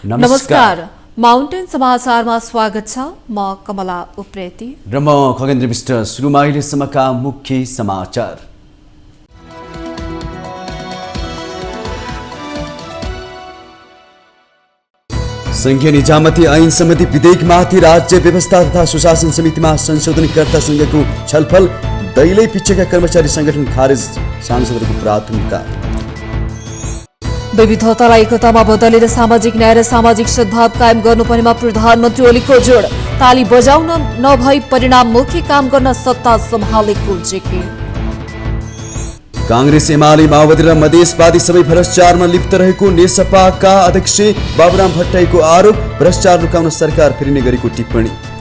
नमस्कार, माउन्टेन समाचारमा स्वागत छ। म कमला उप्रेती र म खगेन्द्र विष्ट। सुरुमा अहिलेसम्मका मुख्य समाचार। संघीय निजामती ऐन सम्बन्धी विधेयकमाथि राज्य व्यवस्था तथा सुशासन समितिमा संशोधनकर्तासँगको छलफल। दैलै पिछेका कर्मचारी संगठन खारेज, सांसदहरूको प्राथमिकता। विविधतालाई एकतामा बदलेर सामाजिक न्याय र सामाजिक सद्भाव कायम गर्नुपर्नेमा प्रधानमन्त्री ओलीको जोड। ताली बजाउन नभई परिणाममुखी काम गर्न सत्ता सम्हालेको जेके। कांग्रेस, एमाले, माओवादी र मधेसवादी सबै भ्रष्टाचारमा लिप्त रहेको नेसपाका अध्यक्ष बाबुराम भट्टराईको आरोप। भ्रष्टाचार लुकाउन सरकार फेरिने गरेको टिप्पणी।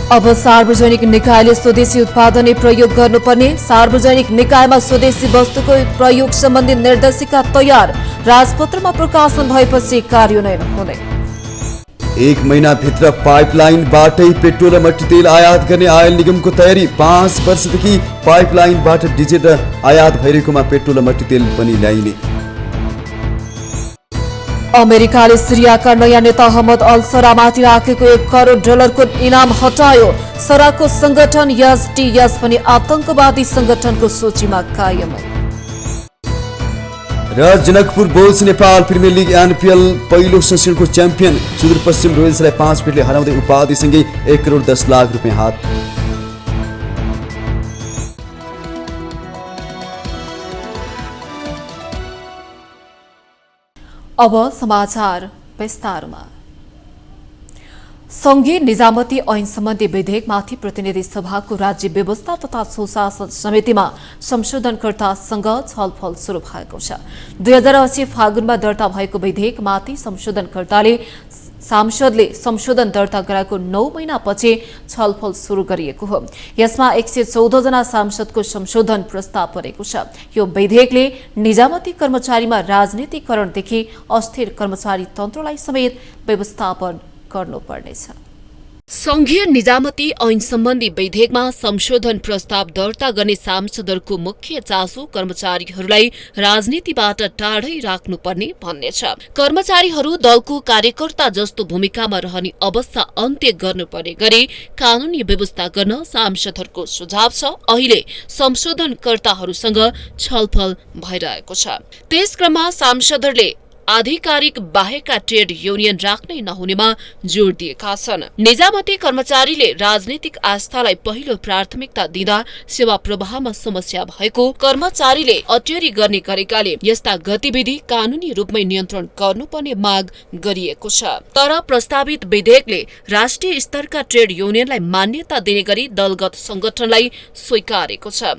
अब सार्वजनिक निकायले स्वदेशी उत्पादन प्रयोग गर्नुपर्ने। सार्वजनिक निकायमा स्वदेशी वस्तुको प्रयोग सम्बन्धी निर्देशिका तयार। राजपत्रमा प्रकाशन भएपछि कार्यान्वयन हुने। 1 महिनाभित्र पाइपलाइनबाटै पेट्रोल र मट्टी तेल आयात गर्ने आयल निगमको तयारी। 5 वर्षदेखि पाइपलाइनबाट डिजेल र आयात भइरहेकोमा पेट्रोल र मट्टी तेल पनि ल्याइने। अमेरिकाले सिरियाका नयाँ नेता अहमद अल सरामाथि राखेको $1 करोड को इनाम हटायो। सराको संगठन एसटीएस पनि आतंकवादी संगठनको सूचीमा कायम। र Janakpur bulls Nepal premier league NPL पहिलो संस्करणको च्याम्पियन। सुदूरपश्चिम रोयल्सलाई 5 विकेटले हराउँदै उपाधिसँगै $1 करोड 10 लाख हात। अब समाचार विस्तारमा। संघीय निजामती ऐन सम्बन्धी विधेयकमाथि प्रतिनिधि सभाको राज्य व्यवस्था तथा सुशासन समितिमा संशोधनकर्तासँग छलफल शुरू भएको छ। 2080 फागुनमा दर्ता भएको विधेयकमाथि सांसदले संशोधन दर्ता गराएको 9 महिनापछि छलफल शुरू गरिएको हो। यसमा 114 जना सांसदको संशोधन प्रस्ताव परेको छ। यो विधेयकले निजामती कर्मचारीमा राजनीतिकरणदेखि अस्थिर कर्मचारी तन्त्रलाई समेत व्यवस्थापन गर्नुपर्नेछ। संघीय निजामती ऐन सम्बन्धी विधेयकमा संशोधन प्रस्ताव दर्ता गर्ने सांसदहरूको मुख्य चासो कर्मचारीहरूलाई राजनीतिबाट टाढै राख्नुपर्ने भन्ने छ। कर्मचारीहरू दलको कार्यकर्ता जस्तो भूमिकामा रहने अवस्था अन्त्य गर्नुपर्ने गरी कानूनी व्यवस्था गर्न सांसदहरूको सुझाव छ। अहिले संशोधनकर्ताहरूसँग छलफल भइरहेको छ। त्यसक्रममा सांसदहरूले आधिकारिक बाहेकका ट्रेड युनियन राख्नै नहुनेमा जोड़ दिएका छन्। निजामती कर्मचारीले राजनीतिक आस्थालाई पहिलो प्राथमिकता दिँदा सेवा प्रवाहमा समस्या भएको कर्मचारीले अट्यारी गर्ने गरेकाले यस्ता गतिविधि कानूनी रूपमै नियन्त्रण गर्नुपर्ने माग गरिएको छ। तर प्रस्तावित विधेयकले राष्ट्रिय स्तरका ट्रेड युनियनलाई मान्यता दिने गरी दलगत संगठनलाई स्वीकारेको छ।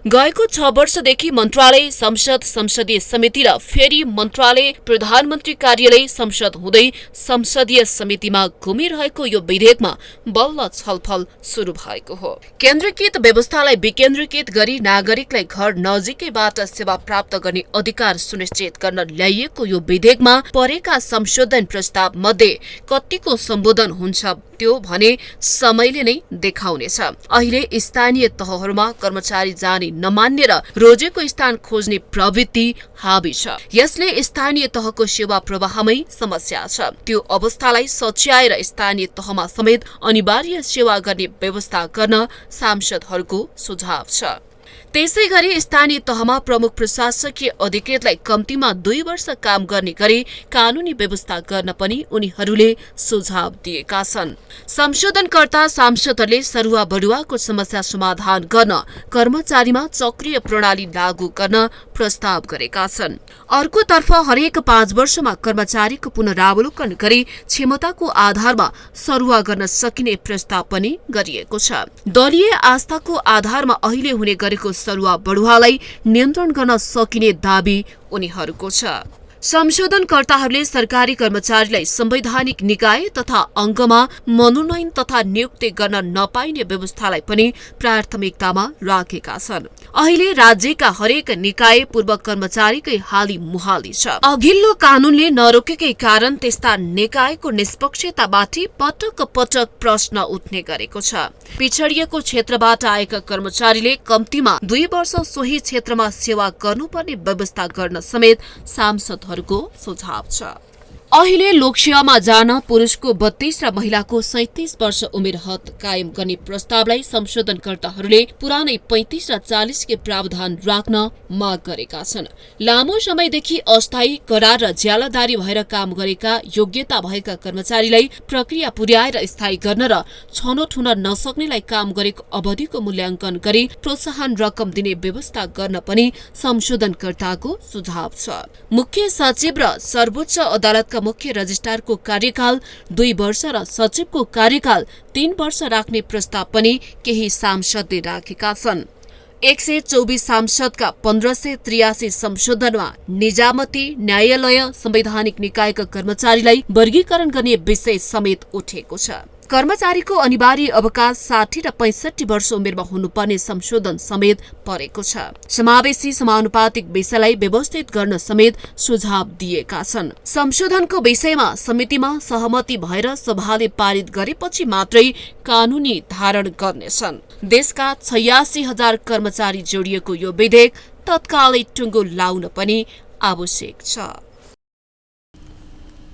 गएको 6 वर्षदेखि मन्त्रालय, संसद, संसदीय समिति र फेरि मन्त्रालय, प्रधानमन्त्री कार्यालय, संसद हुँदै संसदीय समितिमा घुमिरहेको यो विधेयकमा बल्ल छलफल शुरू भएको हो। केन्द्रीकृत व्यवस्थालाई विकेन्द्रीकृत गरी नागरिकलाई घर नजिकैबाट सेवा प्राप्त गर्ने अधिकार सुनिश्चित गर्न ल्याइएको यो विधेयकमा परेका संशोधन प्रस्ताव मध्ये कतिको सम्बोधन हुन्छ त्यो भने समयले नै देखाउनेछ। अहिले स्थानीय तहहरूमा कर्मचारी जाने नमान्ने र रोजेको स्थान खोज्ने प्रवृत्ति हावी छ। यसले स्थानीय तहको सेवा प्रवाहमै समस्या छ। त्यो अवस्थालाई सच्याएर स्थानीय तहमा समेत अनिवार्य सेवा गर्ने व्यवस्था गर्न सांसदहरूको सुझाव छ। त्यसैगरी स्थानीय तहमा प्रमुख प्रशासकीय अधिकृतलाई कम्तीमा 2 वर्ष काम गर्ने गरी कानूनी व्यवस्था गर्न पनि उनीहरूले सुझाव दिएका छन्। संशोधनकर्ता सांसदहरूले सरुवा बढुवाको समस्या समाधान गर्न कर्मचारीमा चक्रीय प्रणाली लागू गर्न प्रस्ताव गरेका छन्। अर्कोतर्फ हरेक 5 वर्षमा कर्मचारीको पुनरावलोकन गरी क्षमताको आधारमा सरुवा गर्न सकिने प्रस्ताव पनि गरिएको छ। दलीय आस्थाको आधारमा अहिले हुने गरेको सरुवा बढुवालाई नियन्त्रण गर्न सकिने दाबी उनीहरूको छ। संशोधनकर्ताहरूले सरकारी कर्मचारीलाई संवैधानिक निकाय तथा अङ्गमा मनोनयन तथा नियुक्ति गर्न नपाइने व्यवस्थालाई पनि प्राथमिकतामा राखेका छन्। अहिले राज्यका हरेक निकाय पूर्व कर्मचारीकै हाली मुहाली छ। अघिल्लो कानूनले नरोकेकै कारण त्यस्ता निकायको निष्पक्षतामाथि पटक पटक प्रश्न उठ्ने गरेको छ। पिछडिएको क्षेत्रबाट आएका कर्मचारीले कम्तीमा 2 वर्ष सोही क्षेत्रमा सेवा गर्नुपर्ने व्यवस्था गर्न समेत सांसदहरूको सुझाव छ। अहिले लोकसेवामा जान पुरुषको 32 र महिलाको 37 वर्ष उमेर हद कायम गर्ने प्रस्तावलाई संशोधनकर्ताहरूले पुरानै 35 र 40 के प्रावधान राख्न माग गरेका छन्। लामो समयदेखि अस्थायी करार र ज्यालादारी भएर काम गरेका योग्यता भएका कर्मचारीलाई प्रक्रिया पुर्याएर स्थायी गर्न र छनौट हुन नसक्नेलाई काम गरेको अवधिको मूल्याङ्कन गरी प्रोत्साहन रकम दिने व्यवस्था गर्न पनि संशोधनकर्ताको सुझाव छ। मुख्य सचिव र सर्वोच्च अदालतका मुख्य रजिस्ट्रारको कार्यकाल 2 वर्ष र सचिवको कार्यकाल 3 वर्ष राख्ने प्रस्ताव पनि केही सांसदले राखेका छन्। 124 सांसदका 1583 संशोधनमा निजामती न्यायालय संवैधानिक निकायका कर्मचारीलाई वर्गीकरण गर्ने विषय समेत उठेको छ। कर्मचारीको अनिवार्य अवकाश 60 र 65 वर्ष उमेरमा हुनुपर्ने संशोधन समेत परेको छ। समावेशी समानुपातिक विषयलाई व्यवस्थित गर्न समेत सुझाव दिएका छन्। संशोधनको विषयमा समितिमा सहमति भएर सभाले पारित गरेपछि मात्रै कानूनी धारण गर्नेछन्। देशका 86,000 कर्मचारी जोडिएको यो विधेयक तत्कालै टुङ्गो लाउन पनि आवश्यक छ।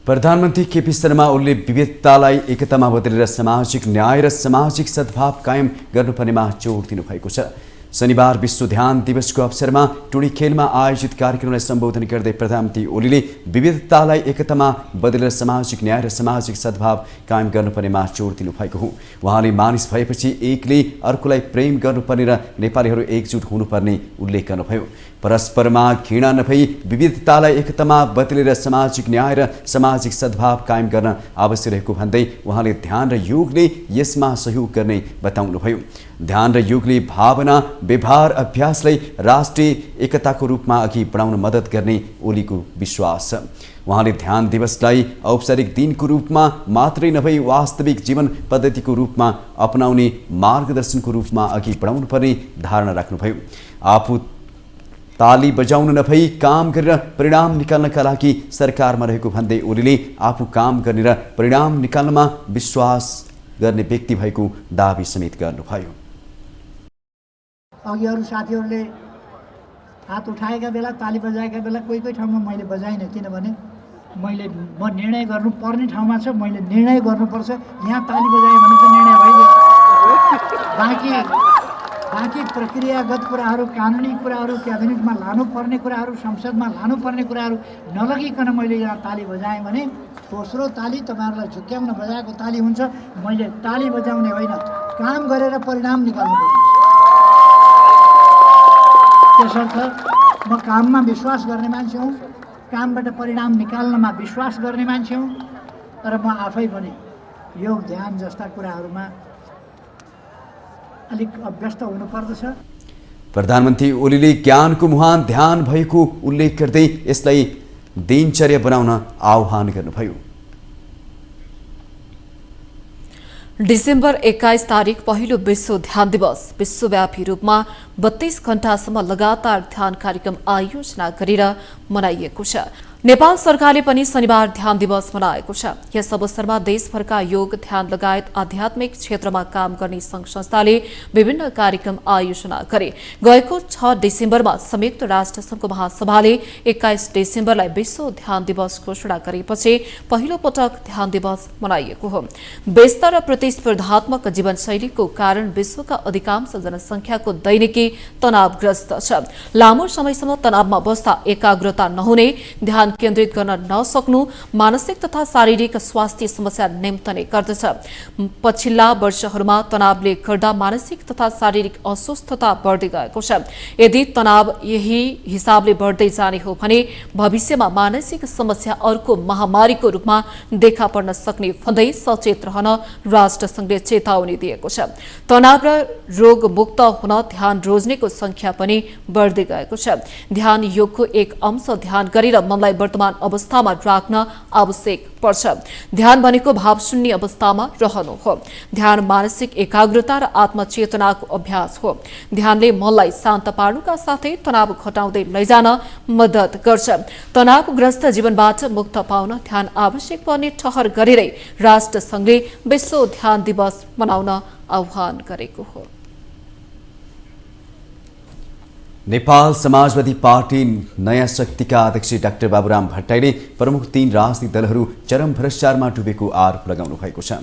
प्रधानमन्त्री केपी शर्मा ओलीले विविधतालाई एकतामा बदलेर सामाजिक न्याय र सामाजिक सद्भाव कायम गर्नुपर्नेमा जोड दिनुभएको छ। शनिबार विश्व ध्यान दिवसको अवसरमा टुडी खेलमा आयोजित कार्यक्रमलाई सम्बोधन गर्दै प्रधानमन्त्री ओलीले विविधतालाई एकतामा बदलेर सामाजिक न्याय र सामाजिक सद्भाव कायम गर्नुपर्नेमा जोड दिनुभएको हो। उहाँले मानिस भएपछि एकले अर्कोलाई प्रेम गर्नुपर्ने र नेपालीहरू एकजुट हुनुपर्ने उल्लेख गर्नुभयो। परस्परमा घृणा नभई विविधतालाई एकतामा बदलेर सामाजिक न्याय र सामाजिक सद्भाव कायम गर्न आवश्यक रहेको भन्दै उहाँले ध्यान र योगले यसमा सहयोग गर्ने बताउनुभयो। ध्यान र योगले भावना व्यवहार अभ्यासलाई राष्ट्रिय एकताको रूपमा अघि बढाउन मद्दत गर्ने ओलीको विश्वास छ। उहाँले ध्यान दिवसलाई औपचारिक दिनको रूपमा मात्रै नभई वास्तविक जीवन पद्धतिको रूपमा अपनाउने मार्गदर्शनको रूपमा अघि बढाउनु पर्ने धारणा राख्नुभयो। आफू ताली बजाउन नभई काम गरेर परिणाम निकाल्नका लागि सरकारमा रहेको भन्दै ओलीले आफू काम गर्ने र परिणाम निकाल्नमा विश्वास गर्ने व्यक्ति भएको दावी समेत गर्नुभयो। अघि अरू साथीहरूले हात उठाएका बेला ताली बजाएका बेला कोही कोही ठाउँमा मैले बजाइनँ, किनभने म निर्णय गर्नुपर्ने ठाउँमा छ, मैले निर्णय गर्नुपर्छ। यहाँ ताली बजाएँ भने त निर्णय भइगयो। बाँकी प्रक्रियागत कुराहरू, कानुनी कुराहरू, क्याबिनेटमा लानुपर्ने कुराहरू, संसदमा लानुपर्ने कुराहरू नलगिकन मैले यहाँ ताली बजाएँ भने दोस्रो ताली तपाईँहरूलाई झुक्क्याउन बजाएको ताली हुन्छ। मैले ताली बजाउने होइन, काम गरेर परिणाम निकाल्नुपर्छ। त्यसर्थ म काममा विश्वास गर्ने मान्छे हुँ, कामबाट परिणाम निकाल्नमा विश्वास गर्ने मान्छे हुँ। तर म आफै पनि योग ध्यान जस्ता कुराहरूमा अलिक अभ्यस्त हुनुपर्दछ। प्रधानमन्त्री ओलीले ज्ञानको मुहान ध्यान भएको उल्लेख गर्दै यसलाई दिनचर्या बनाउन आह्वान गर्नुभयो। डिसेम्बर 21 तारिक पहिलो विश्व ध्यान दिवस विश्वव्यापी रूपमा 32 घण्टासम्म लगातार ध्यान कार्यक्रम आयोजना गरेर मनाइएको छ। नेपाल सरकारले पनि शनिबार ध्यान दिवस मनाएको छ। यस अवसरमा देशभरका योग ध्यान लगायत आध्यात्मिक क्षेत्रमा काम गर्ने संघ संस्थाले विभिन्न कार्यक्रम आयोजना गरे। गएको 6 डिसेम्बरमा संयुक्त राष्ट्र संघको महासभाले 21 डिसेम्बरलाई विश्व ध्यान दिवस घोषणा गरेपछि पहिलो पटक ध्यान दिवस मनाइएको हो। व्यस्त र प्रतिस्पर्धात्मक जीवनशैलीको कारण विश्वका अधिकांश जनसंख्याको दैनिकी तनावग्रस्त छ। लामो समयसम्म तनावमा बस्दा एकाग्रता नहुने, ध्यान केन्द्रित गर्न नसक्नु, मानसिक तथा शारीरिक स्वास्थ्य समस्या निम्तने गर्दछ। पछिल्ला वर्षहरूमा तनावले गर्दा मानसिक तथा शारीरिक अस्वस्थता बढ्दै गएको छ। यदि तनाव यही हिसाबले बढ्दै जाने हो भने भविष्यमा मानसिक समस्या अर्को महामारीको रूपमा देखा पर्न सक्ने भन्दै सचेत रहन राष्ट्रसंघले चेतावनी दिएको छ। तनाव र रोगमुक्त हुन ध्यान रोज्नेको संख्या पनि बढ्दै गएको छ। ध्यान योगको एक अंश ध्यान गरेर मनलाई वर्तमान अवस्थामा राख्न आवश्यक पर्छ। ध्यान भनेको भावशून्य अवस्थामा रहनु हो। ध्यान मानसिक एकाग्रता र आत्मचेतनाको अभ्यास हो। ध्यानले मनलाई शान्त पार्नुका साथै तनाव घटाउँदै लैजान मद्दत गर्छ। तनावग्रस्त जीवनबाट मुक्त पाउन ध्यान आवश्यक पर्ने ठहर गरेरै राष्ट्रसङ्घले विश्व ध्यान दिवस मनाउन आह्वान गरेको हो। नेपाल समाजवादी पार्टी नयाँ शक्तिका अध्यक्ष डाक्टर बाबुराम भट्टराईले प्रमुख 3 राजनीतिक दलहरू चरम भ्रष्टाचारमा डुबेको आरोप लगाउनु भएको छ।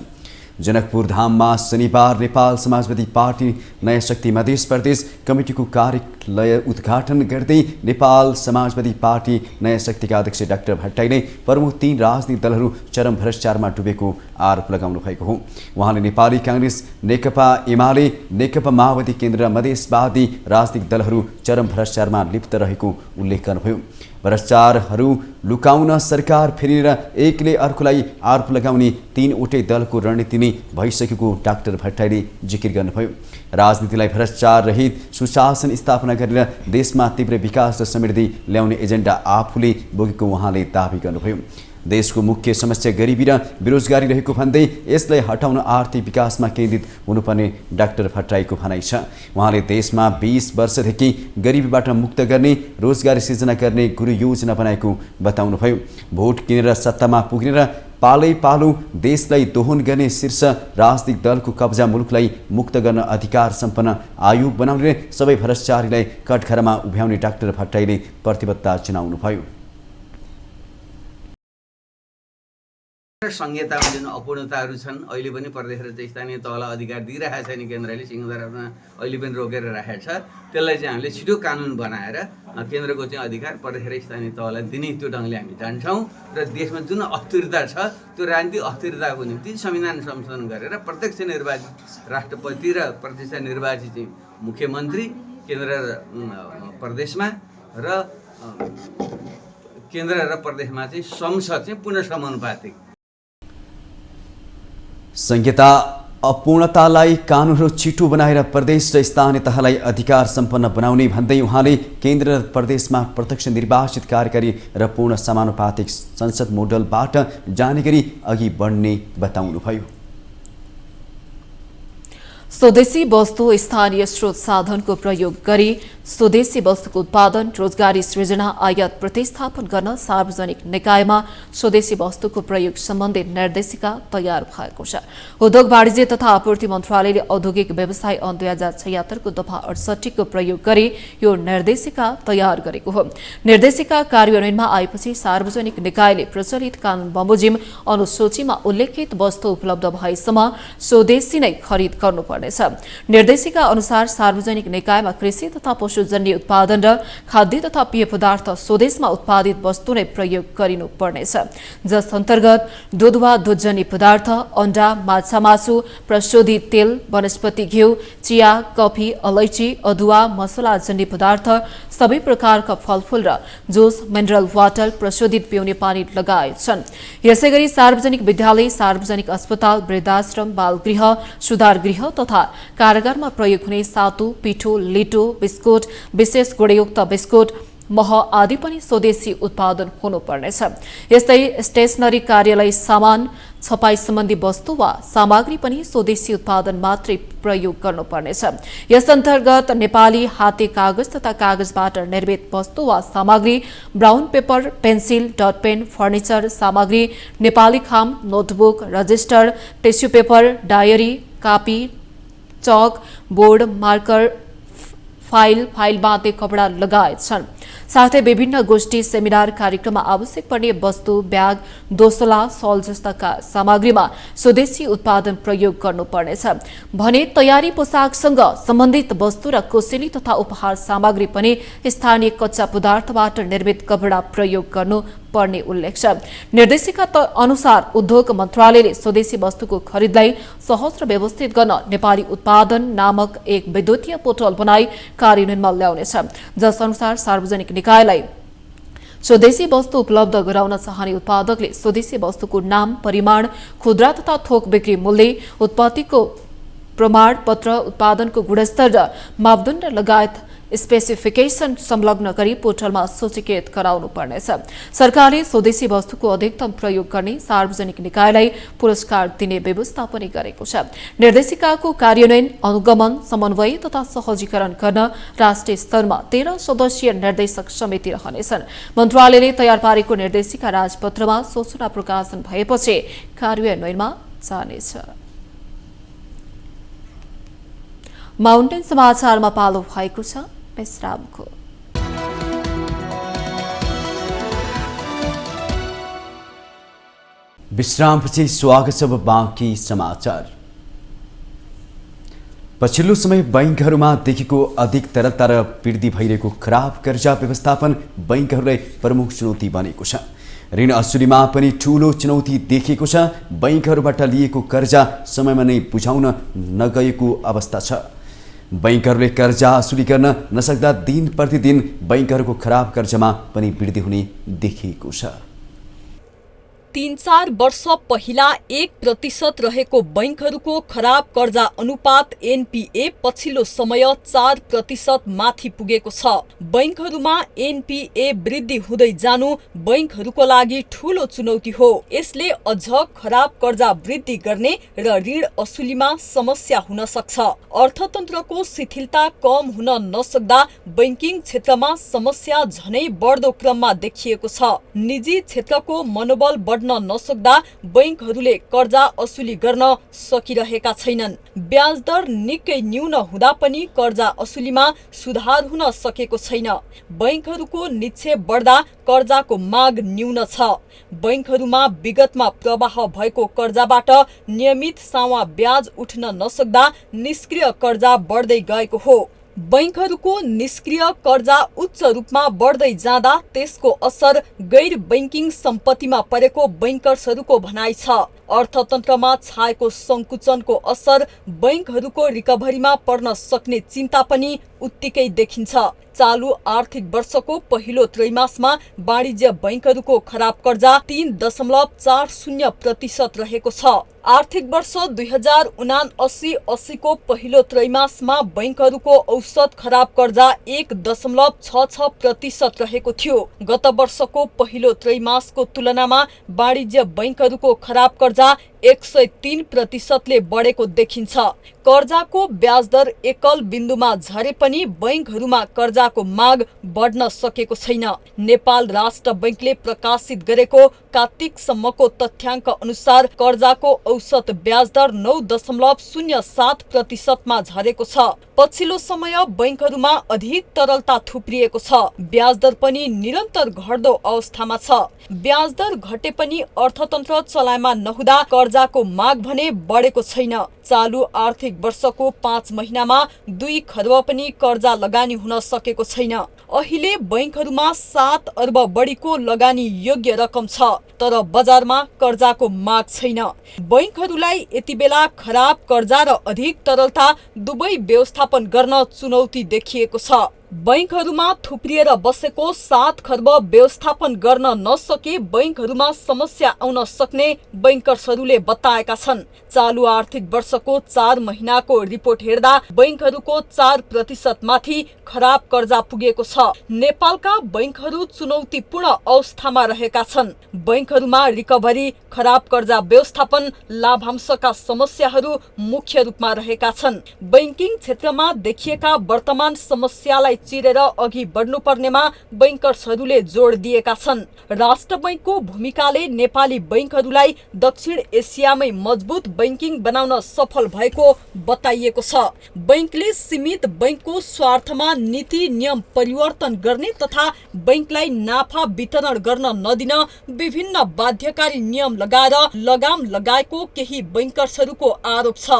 जनकपुर धाममा शनिबार नेपाल समाजवादी पार्टी नयाँ शक्ति मधेस प्रदेश कमिटीको कार्यालय उद्घाटन गर्दै नेपाल समाजवादी पार्टी नयाँ शक्तिका अध्यक्ष डाक्टर भट्टराईले प्रमुख 3 राजनीतिक दलहरू चरम भ्रष्टाचारमा डुबेको आरोप लगाउनु भएको हो। उहाँले नेपाली कांग्रेस, नेकपा एमाले, नेकपा माओवादी केन्द्र मधेसवादी राजनीतिक दलहरू चरम भ्रष्टाचारमा लिप्त रहेको उल्लेख गर्नुभयो। भ्रष्टाचारहरू लुकाउन सरकार फेरेर एकले अर्कोलाई आरोप लगाउने 3वटै दलको रणनीति नै भइसकेको डाक्टर भट्टराईले जिकिर गर्नुभयो। राजनीतिलाई भ्रष्टाचार रहित सुशासन स्थापना गरेर देशमा तीव्र विकास र समृद्धि ल्याउने एजेन्डा आफूले बोकेको उहाँले दावी गर्नुभयो। देशको मुख्य समस्या गरिबी र बेरोजगारी रहेको भन्दै यसलाई हटाउन आर्थिक विकासमा केन्द्रित हुनुपर्ने डाक्टर भट्टराईको भनाइ छ। उहाँले देशमा 20 वर्षदेखि गरिबीबाट मुक्त गर्ने, रोजगारी सिर्जना गर्ने गुरु योजना बनाएको बताउनुभयो। भोट किनेर सत्तामा पुग्ने र पालै पालो देशलाई दोहन गर्ने शीर्ष राजनीतिक दलको कब्जा मुलुकलाई मुक्त गर्न अधिकार सम्पन्न आयोग बनाउने र सबै भ्रष्टाचारीलाई कठघरामा उभ्याउने डाक्टर भट्टराईले प्रतिबद्धता जनाउनुभयो। संहितामा जुन अपूर्णताहरू छन् अहिले पनि प्रदेश र स्थानीय तहलाई अधिकार दिइरहेको छैन केन्द्रले, सिंहदरबारमा अहिले पनि रोकेर राखेको छ। त्यसलाई चाहिँ हामीले छिटो कानुन बनाएर केन्द्रको चाहिँ अधिकार प्रदेश र स्थानीय तहलाई दिने त्यो ढङ्गले हामी जान्छौँ र देशमा जुन अस्थिरता छ त्यो राजनीतिक अस्थिरताको निम्ति संविधान संशोधन गरेर प्रत्यक्ष निर्वाचित राष्ट्रपति र प्रत्यक्ष निर्वाचित चाहिँ मुख्यमन्त्री केन्द्र र प्रदेशमा र केन्द्र र प्रदेशमा चाहिँ संसद चाहिँ पुनः समानुपातिक। संहिता अपूर्णतालाई कानुनहरू छिटो बनाएर प्रदेश र स्थानीय तहलाई अधिकार सम्पन्न बनाउने भन्दै उहाँले केन्द्र र प्रदेशमा प्रत्यक्ष निर्वाचित कार्यकारी र पूर्ण समानुपातिक संसद मोडलबाट जाने गरी अघि बढ्ने बताउनुभयो। स्वदेशी वस्तु स्थानीय स्रोत साधनको प्रयोग गरी स्वदेशी वस्तुको उत्पादन, रोजगारी सृजना, आयात प्रतिस्थापन गर्न सार्वजनिक निकायमा स्वदेशी वस्तुको प्रयोग सम्बन्धी निर्देशिका तयार भएको छ। उद्योग वाणिज्य तथा आपूर्ति मन्त्रालयले औद्योगिक व्यवसाय ऐन 2076 को दफा 68 को प्रयोग गरी यो निर्देशिका तयार गरेको हो। निर्देशिका कार्यान्वयनमा आएपछि सार्वजनिक निकायले प्रचलित कानून बमोजिम अनुसूचीमा उल्लेखित वस्तु उपलब्ध भएसम्म स्वदेशी नै खरिद गर्नुपर्नेछ। निर्देशिका अनुसार सार्वजनिक निकायमा कृषि तथा पशुजन्य उत्पादन र खाद्य तथा पेय पदार्थ स्वदेशमा उत्पादित वस्तु नै प्रयोग गरिनुपर्नेछ, जस अन्तर्गत दूध वा दूधजन्य पदार्थ, अण्डा, माछा मासु, प्रशोधित तेल, वनस्पति घिउ, चिया, कफी, अलैची, अदुवा, मसलाजन्य पदार्थ, सबै प्रकारका फलफूल र जुस, मिनरल वाटर, प्रशोधित पिउने पानी लगायत छन्। यसैगरी सार्वजनिक विद्यालय, सार्वजनिक अस्पताल, वृद्धाश्रम, बालगृह, सुधार गृह तथा कारागारमा प्रयोग हुने सातु, पिठो, लिटो, बिस्कुट, विशेष गुणयुक्त बिस्कुट, मह आदि पनि स्वदेशी उत्पादन हुनुपर्नेछ। यस्तै स्टेशनरी, कार्यालय सामान, छपाई सम्बन्धी वस्तु वा सामग्री पनि स्वदेशी उत्पादन मात्रै प्रयोग गर्नुपर्नेछ। यस अन्तर्गत नेपाली हाते कागज तथा कागजबाट निर्मित वस्तु वा सामग्री, brown paper, pencil, dot pen, furniture सामग्री, नेपाली खाम, notebook, register, tissue paper, diary, कापी, चक, बोर्ड, मार्कर, फाइल बाँध्ने कपडा लगायत छन्। साथै विभिन्न गोष्ठी, सेमिनार, कार्यक्रममा आवश्यक पर्ने वस्तु, ब्याग, दोसला, सल जस्ता सामग्रीमा स्वदेशी उत्पादन प्रयोग गर्नुपर्नेछ भने तयारी पोसाकसँग सम्बन्धित वस्तु र कोसेली तथा उपहार सामग्री पनि स्थानीय कच्चा पदार्थबाट निर्मित कपडा प्रयोग गर्नुपर्ने उल्लेख छ। निर्देशिका अनुसार उद्योग मन्त्रालयले स्वदेशी वस्तुको खरिदलाई सहज र व्यवस्थित गर्न नेपाली उत्पादन नामक एक विद्युतीय पोर्टल बनाई कार्यान्वयनमा ल्याउनेछ, जस अनुसार सार्वजनिक निकायलाई स्वदेशी वस्तु उपलब्ध गराउन चाहने उत्पादकले स्वदेशी वस्तुको नाम, परिमाण, खुद्रा तथा थोक बिक्री मूल्य, उत्पत्तिको प्रमाण पत्र, उत्पादनको गुणस्तर र मापदण्ड लगायत स्पेसिफिकेसन संलग्न गरी पोर्टलमा सूचीकृत गराउनु पर्नेछ। सरकारले स्वदेशी वस्तुको अधिकतम प्रयोग गर्ने सार्वजनिक निकायलाई पुरस्कार दिने व्यवस्था पनि गरेको छ। निर्देशिकाको कार्यान्वयन, अनुगमन, समन्वय तथा सहजीकरण गर्न राष्ट्रिय स्तरमा 13 सदस्यीय निर्देशक समिति रहनेछन्। मन्त्रालयले तयार पारेको निर्देशिका राजपत्रमा सूचना प्रकाशन भएपछि कार्यान्वयनमा जानेछ। माउन्टेन समाचारमा पालो भएको छ विश्रामको। विश्रामपछि स्वागत छ बाँकी समाचार। पछिल्लो समय बैंकहरूमा देखिएको अधिक तरलता र वृद्धि भइरहेको खराब कर्जा व्यवस्थापन बैंकहरूलाई प्रमुख चुनौती बनेको छ। ऋण असुलीमा पनि ठूलो चुनौती देखिएको छ। बैंकहरूबाट लिएको कर्जा समयमा नै बुझाउन नगएको अवस्था छ। बैंकहरूले कर्जा असुली गर्न नसक्दा दिन प्रतिदिन बैंकहरूको खराब कर्जामा पनि वृद्धि हुने देखिएको छ। 3-4 वर्ष पहिला 1% रहेको बैंकहरूको खराब कर्जा अनुपात एनपीए पछिल्लो समय 4% माथि पुगेको छ। बैंकहरूमा एनपीए वृद्धि हुँदै जानु बैंकहरूको लागि ठूलो चुनौती हो। यसले अझ खराब कर्जा वृद्धि गर्ने र ऋण असुलीमा समस्या हुन सक्छ। अर्थतन्त्रको शिथिलता कम हुन नसक्दा बैंकिङ क्षेत्रमा समस्या झनै बढ्दो क्रममा देखिएको छ। निजी क्षेत्रको मनोबल बढ्न नसक्दा बैंकहरूले कर्जा असुली गर्न सकिरहेका छैनन्। ब्याज दर निकै न्यून हुँदा पनि कर्जा असुलीमा सुधार हुन सकेको छैन। बैंकहरूको निक्षेप बढ्दा कर्जाको माग न्यून छ। बैंकहरूमा विगतमा प्रवाह भएको कर्जाबाट नियमित सावा ब्याज उठ्न नसक्दा निष्क्रिय कर्जा बढ्दै गएको हो। बैंकहरूको निष्क्रिय कर्जा उच्च रूपमा बढ्दै जाँदा त्यसको असर गैर बैंकिङ सम्पत्तिमा परेको बैंकर्सहरूको भनाइ छ। अर्थतन्त्रमा छाएको संकुचनको असर बैंकहरूको रिकभरीमा पर्न सक्ने चिन्ता पनि उत्तिकै देखिन्छ। चालू आर्थिक वर्षको पहिलो त्रैमासमा वाणिज्य बैंकहरूको खराब कर्जा 3.40% रहेको छ। आर्थिक वर्ष 2079-80 को पहिलो त्रैमासमा बैंकहरूको औसत खराब कर्जा 1.66% रहेको थियो। गत वर्षको पहिलो त्रैमासको तुलनामा वाणिज्य बैंकहरूको खराब कर्जा 103%ले बढेको देखिन्छ। कर्जाको ब्याज दर एकल बिन्दुमा झरे पनि बैंकहरूमा कर्जाको माग बढ्न सकेको छैन। नेपाल राष्ट्र बैंकले प्रकाशित गरेको कार्तिकसम्मको तथ्याङ्क अनुसार कर्जाको औसत ब्याज दर 9.07% मा झरेको छ। पछिल्लो समय बैंकहरूमा अधिक तरलता थुप्रिएको छ। ब्याज दर पनि निरन्तर घट्दो अवस्थामा छ। ब्याज दर घटे पनि अर्थतन्त्र चलायमान नहुँदा कर्जाको माग भने बढेको छैन। चालू आर्थिक वर्षको 5 महिनामा 2 खर्ब पनि कर्जा लगानी हुन सकेको छैन। अहिले बैंकहरूमा 7 अर्ब बढीको लगानी योग्य रकम छ, तर बजारमा कर्जाको माग छैन। बैंकहरूलाई यति बेला खराब कर्जा र अधिक तरलता दुवै व्यवस्थापन गर्न चुनौती देखिएको छ। बैंकहरूमा थुप्रिएर बसेको 7 खर्ब व्यवस्थापन गर्न नसके बैंकहरूमा समस्या आउन सक्ने बैंकर्सहरूले बताएका छन्। चालू आर्थिक वर्षको 4 महिनाको रिपोर्ट हेर्दा बैंकहरूको 4% माथि खराब कर्जा पुगेको छ। नेपालका बैंकहरू चुनौतीपूर्ण अवस्थामा रहेका छन्। बैंकहरूमा रिकभरी, खराब कर्जा व्यवस्थापन, लाभांशका समस्याहरू मुख्य रूपमा रहेका छन्। बैंकिङ क्षेत्रमा देखिएका वर्तमान समस्यालाई चिरेर अघि बढ्नुपर्नेमा बैंकर्सहरूले जोड दिएका छन्। राष्ट्र बैंकको भूमिकाले नेपाली बैंकहरूलाई दक्षिण एसियामै मजबुत बैंकिङ बनाउन सफल भएको बताइएको छ। बैंकले सीमित बैंकको स्वार्थमा नीति नियम परिवर्तन गर्ने तथा बैंकलाई नाफा वितरण गर्न नदिन विभिन्न बाध्यकारी नियम लगाएर लगाम लगाएको केही बैंकर्सहरूको आरोप छ।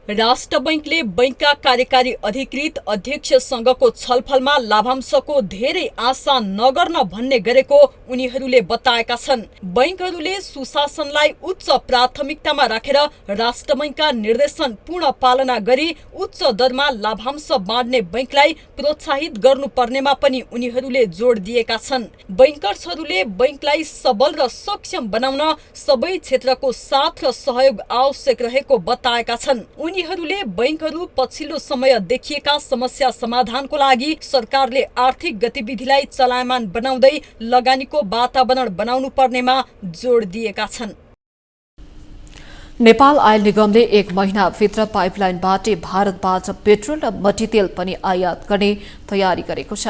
राष्ट्र बैंकले बैंकका कार्यकारी अधिकृत अध्यक्षसँगको छलफलमा लाभांशको धेरै आशा नगर्न भन्ने गरेको उनीहरूले बताएका छन्। बैंकहरूले सुशासनलाई उच्च प्राथमिकतामा राखेर राष्ट्र बैंकका निर्देशन पूर्ण पालना गरी उच्च दरमा लाभांश बाँड्ने बैंकलाई प्रोत्साहित गर्नुपर्नेमा पनि उनीहरूले जोड दिएका छन्। बैंकर्सहरूले बैंकलाई सबल र सक्षम बनाउन सबै क्षेत्रको साथ र सहयोग आवश्यक रहेको बताएका छन्। उनीहरूले बैंकहरू पछिल्लो समय देखिएका समस्या समाधानको लागि सरकारले आर्थिक गतिविधिलाई चलायमान बनाउँदै लगानीको वातावरण बनाउनु पर्नेमा जोड दिएका छन्। नेपाल आयल निगमले 1 महिनाभित्र पाइपलाइनबाटै भारतबाट पेट्रोल र मट्टीतेल पनि आयात गर्ने तयारी गरेको छ।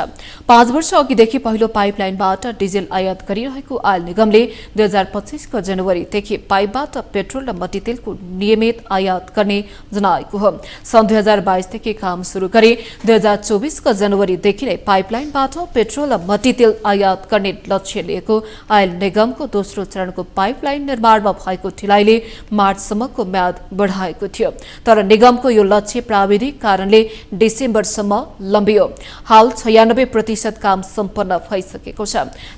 5 वर्ष अघिदेखि पहिलो पाइपलाइनबाट डिजेल आयात गरिरहेको आयल निगमले 2025 जनवरीदेखि पाइपबाट पेट्रोल र मट्टीतेलको नियमित आयात गर्ने जनाएको हो। सन् 2022देखि काम सुरु गरी 2024 जनवरीदेखि नै पाइपलाइनबाट पेट्रोल र मट्टीतेल आयात गर्ने लक्ष्य लिएको आयल निगमको दोस्रो चरणको पाइपलाइन निर्माणमा भएको ढिलाइले मार्चसम्मको म्याद बढाएको थियो। तर निगमको यो लक्ष्य प्राविधिक कारणले डिसेम्बरसम्म लम्बियो। हाल 96% काम सम्पन्न भइसकेको छ।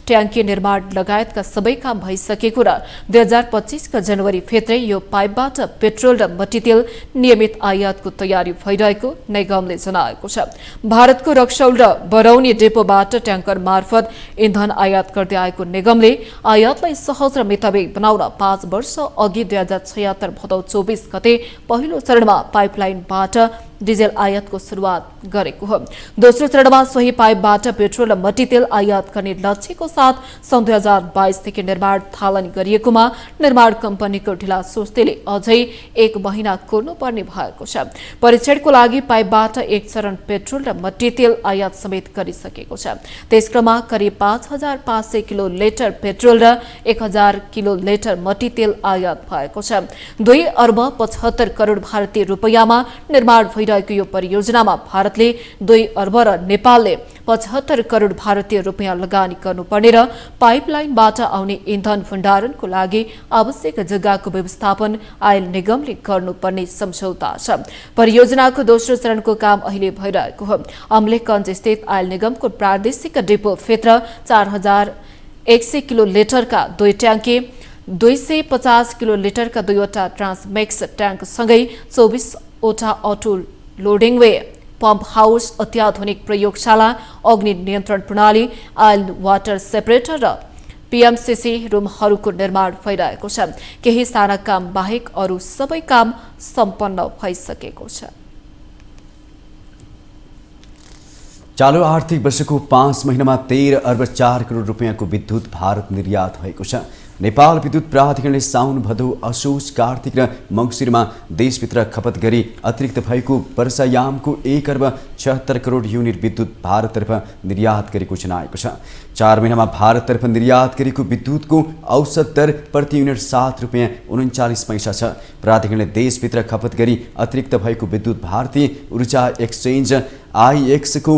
ट्याङ्की निर्माण लगायतका सबै काम भइसकेको र 2025 जनवरी भित्रै यो पाइपबाट पेट्रोल र मट्टीतेल नियमित आयातको तयारी भइरहेको निगमले जनाएको छ। भारतको रक्सौल र बरौनी डेपोबाट ट्याङ्कर मार्फत इन्धन आयात गर्दै आएको निगमले आयातलाई सहज र मितव्ययी बनाउन 5 वर्ष अघि 2076 भदौ 24 गते पहिलो चरणमा पाइपलाइनबाट डिजेल आयातको सुरुवात गरेको हो। दोस्रो चरणमा सोही पाइपबाट पेट्रोल र मट्टीतेल आयात गर्ने लक्ष्यको साथ सन् 2022 देखि निर्माण थालनी गरिएकोमा निर्माण कम्पनीको ढिला सोच्दैले अझै 1 महिना कुर्नुपर्ने भएको छ। परीक्षणको लागि पाइपबाट 1 चरण पेट्रोल र मट्टीतेल आयात समेत गरिसकेको छ। त्यसक्रममा करिब 5500 किलो लिटर पेट्रोल र 1000 किलो लिटर मट्टीतेल आयात भएको छ। 2 अर्ब 75 करोड भारतीय रुपैयाँमा निर्माण भइरहेको यो परियोजनामा भारतले 2 अर्ब र नेपालले 75 करोड भारतीय रुपैयाँ लगानी गर्नुपर्ने र पाइपलाइनबाट आउने इन्धन भण्डारणको लागि आवश्यक जग्गाको व्यवस्थापन आयल निगमले गर्नुपर्ने सम्झौता छ। परियोजनाको दोस्रो चरणको काम अहिले भइरहेको हो। अम्लेखगञ्ज स्थित आयल निगमको प्रादेशिक डेपोभित्र 4100 किलो लिटरका 2 ट्याङ्की, 250 किलो लिटरका 2वटा ट्रान्समेक्स ट्याङ्कसँगै 24 वटा auto loading way, pump house, अत्याधुनिक प्रयोगशाला, अग्नि नियन्त्रण प्रणाली, आयल वाटर सेपरेटर र पीएमसीसी रुमहरूको निर्माण भइरहेको छ। केही साना काम बाहेक अरू सबै काम सम्पन्न भइसकेको छ। चालू आर्थिक वर्षको 5 महिनामा 13 अर्ब 4 करोड रुपैयाँको विद्युत भारत निर्यात भएको छ। नेपाल विद्युत प्राधिकरणले साउन, भदौ, असोज, कार्तिक र मङ्सिरमा देशभित्र खपत गरी अतिरिक्त भएको वर्षायामको 1 अर्ब 76 करोड युनिट विद्युत भारततर्फ निर्यात गरेको जनाएको छ। 4 महिनामा भारततर्फ निर्यात गरेको विद्युतको औसत दर प्रति युनिट 7 रुपियाँ 39 पैसा छ। प्राधिकरणले देशभित्र खपत गरी अतिरिक्त भएको विद्युत भारतीय ऊर्जा एक्सचेन्ज IEX को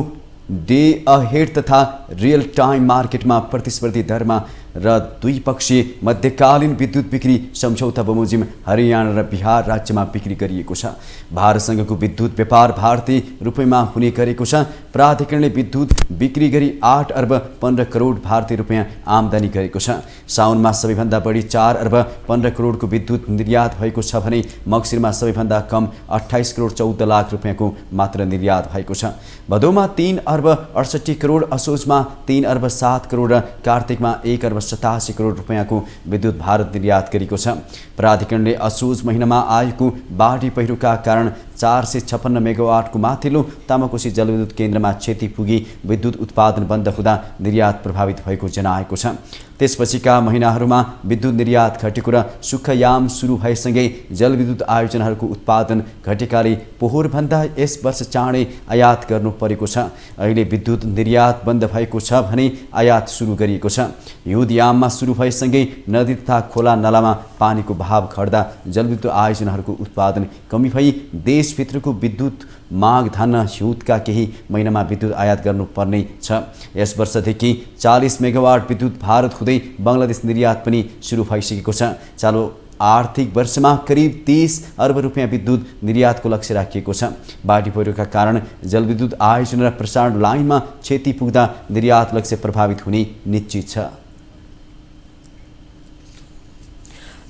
डे अहेड तथा रियल टाइम मार्केटमा प्रतिस्पर्धी दरमा र द्विपक्षीय मध्यकालीन विद्युत बिक्री सम्झौता बमोजिम हरियाणा र बिहार राज्यमा बिक्री गरिएको छ। भारतसँगको विद्युत व्यापार भारतीय रुपैयाँमा हुने गरेको छ। प्राधिकरणले विद्युत बिक्री गरी 8 अर्ब 15 करोड भारतीय रुपैयाँ आमदानी गरेको छ। साउनमा सबैभन्दा बढी 4 अर्ब 15 करोडको विद्युत निर्यात भएको छ भने मङ्सिरमा सबैभन्दा कम 28 करोड 14 लाख रुपैयाँको मात्र निर्यात भएको छ। भदौमा 3 अर्ब 68 करोड, असोजमा 3 अर्ब 7 करोड र कार्तिकमा 1 अर्ब 87 करोड रुपैयाँको विद्युत भारत निर्यात गरेको छ। प्राधिकरणले असोज महिनामा आएको बाढी पहिरोका कारण 456 मेगावाटको माथिल्लो तामाकोशी जलविद्युत केन्द्रमा क्षति पुगी विद्युत उत्पादन बन्द हुँदा निर्यात प्रभावित भएको जनाएको छ। त्यसपछिका महिनाहरूमा विद्युत निर्यात घटेको र सुखयाम सुरु भएसँगै जलविद्युत आयोजनाहरूको उत्पादन घटेकाले पोहोरभन्दा यस वर्ष चाँडै आयात गर्नु परेको छ। अहिले विद्युत निर्यात बन्द भएको छ भने आयात सुरु गरिएको छ। युद्धयाममा सुरु भएसँगै नदी तथा खोला नालामा पानीको बहाव घट्दा जलविद्युत आयोजनाहरूको उत्पादन कमी भई देशभित्रको विद्युत माग धान्न हिउँदका केही महिनामा विद्युत आयात गर्नुपर्ने छ। यस वर्षदेखि 40 मेगावाट विद्युत भारत हुँदै बङ्गलादेश निर्यात पनि सुरु भइसकेको छ। चालु आर्थिक वर्षमा करिब 30 अर्ब रुपैयाँ विद्युत निर्यातको लक्ष्य राखिएको छ। बाढी पहिरोका कारण जलविद्युत आयोजना र प्रसारण लाइनमा क्षति पुग्दा निर्यात लक्ष्य प्रभावित हुने निश्चित छ।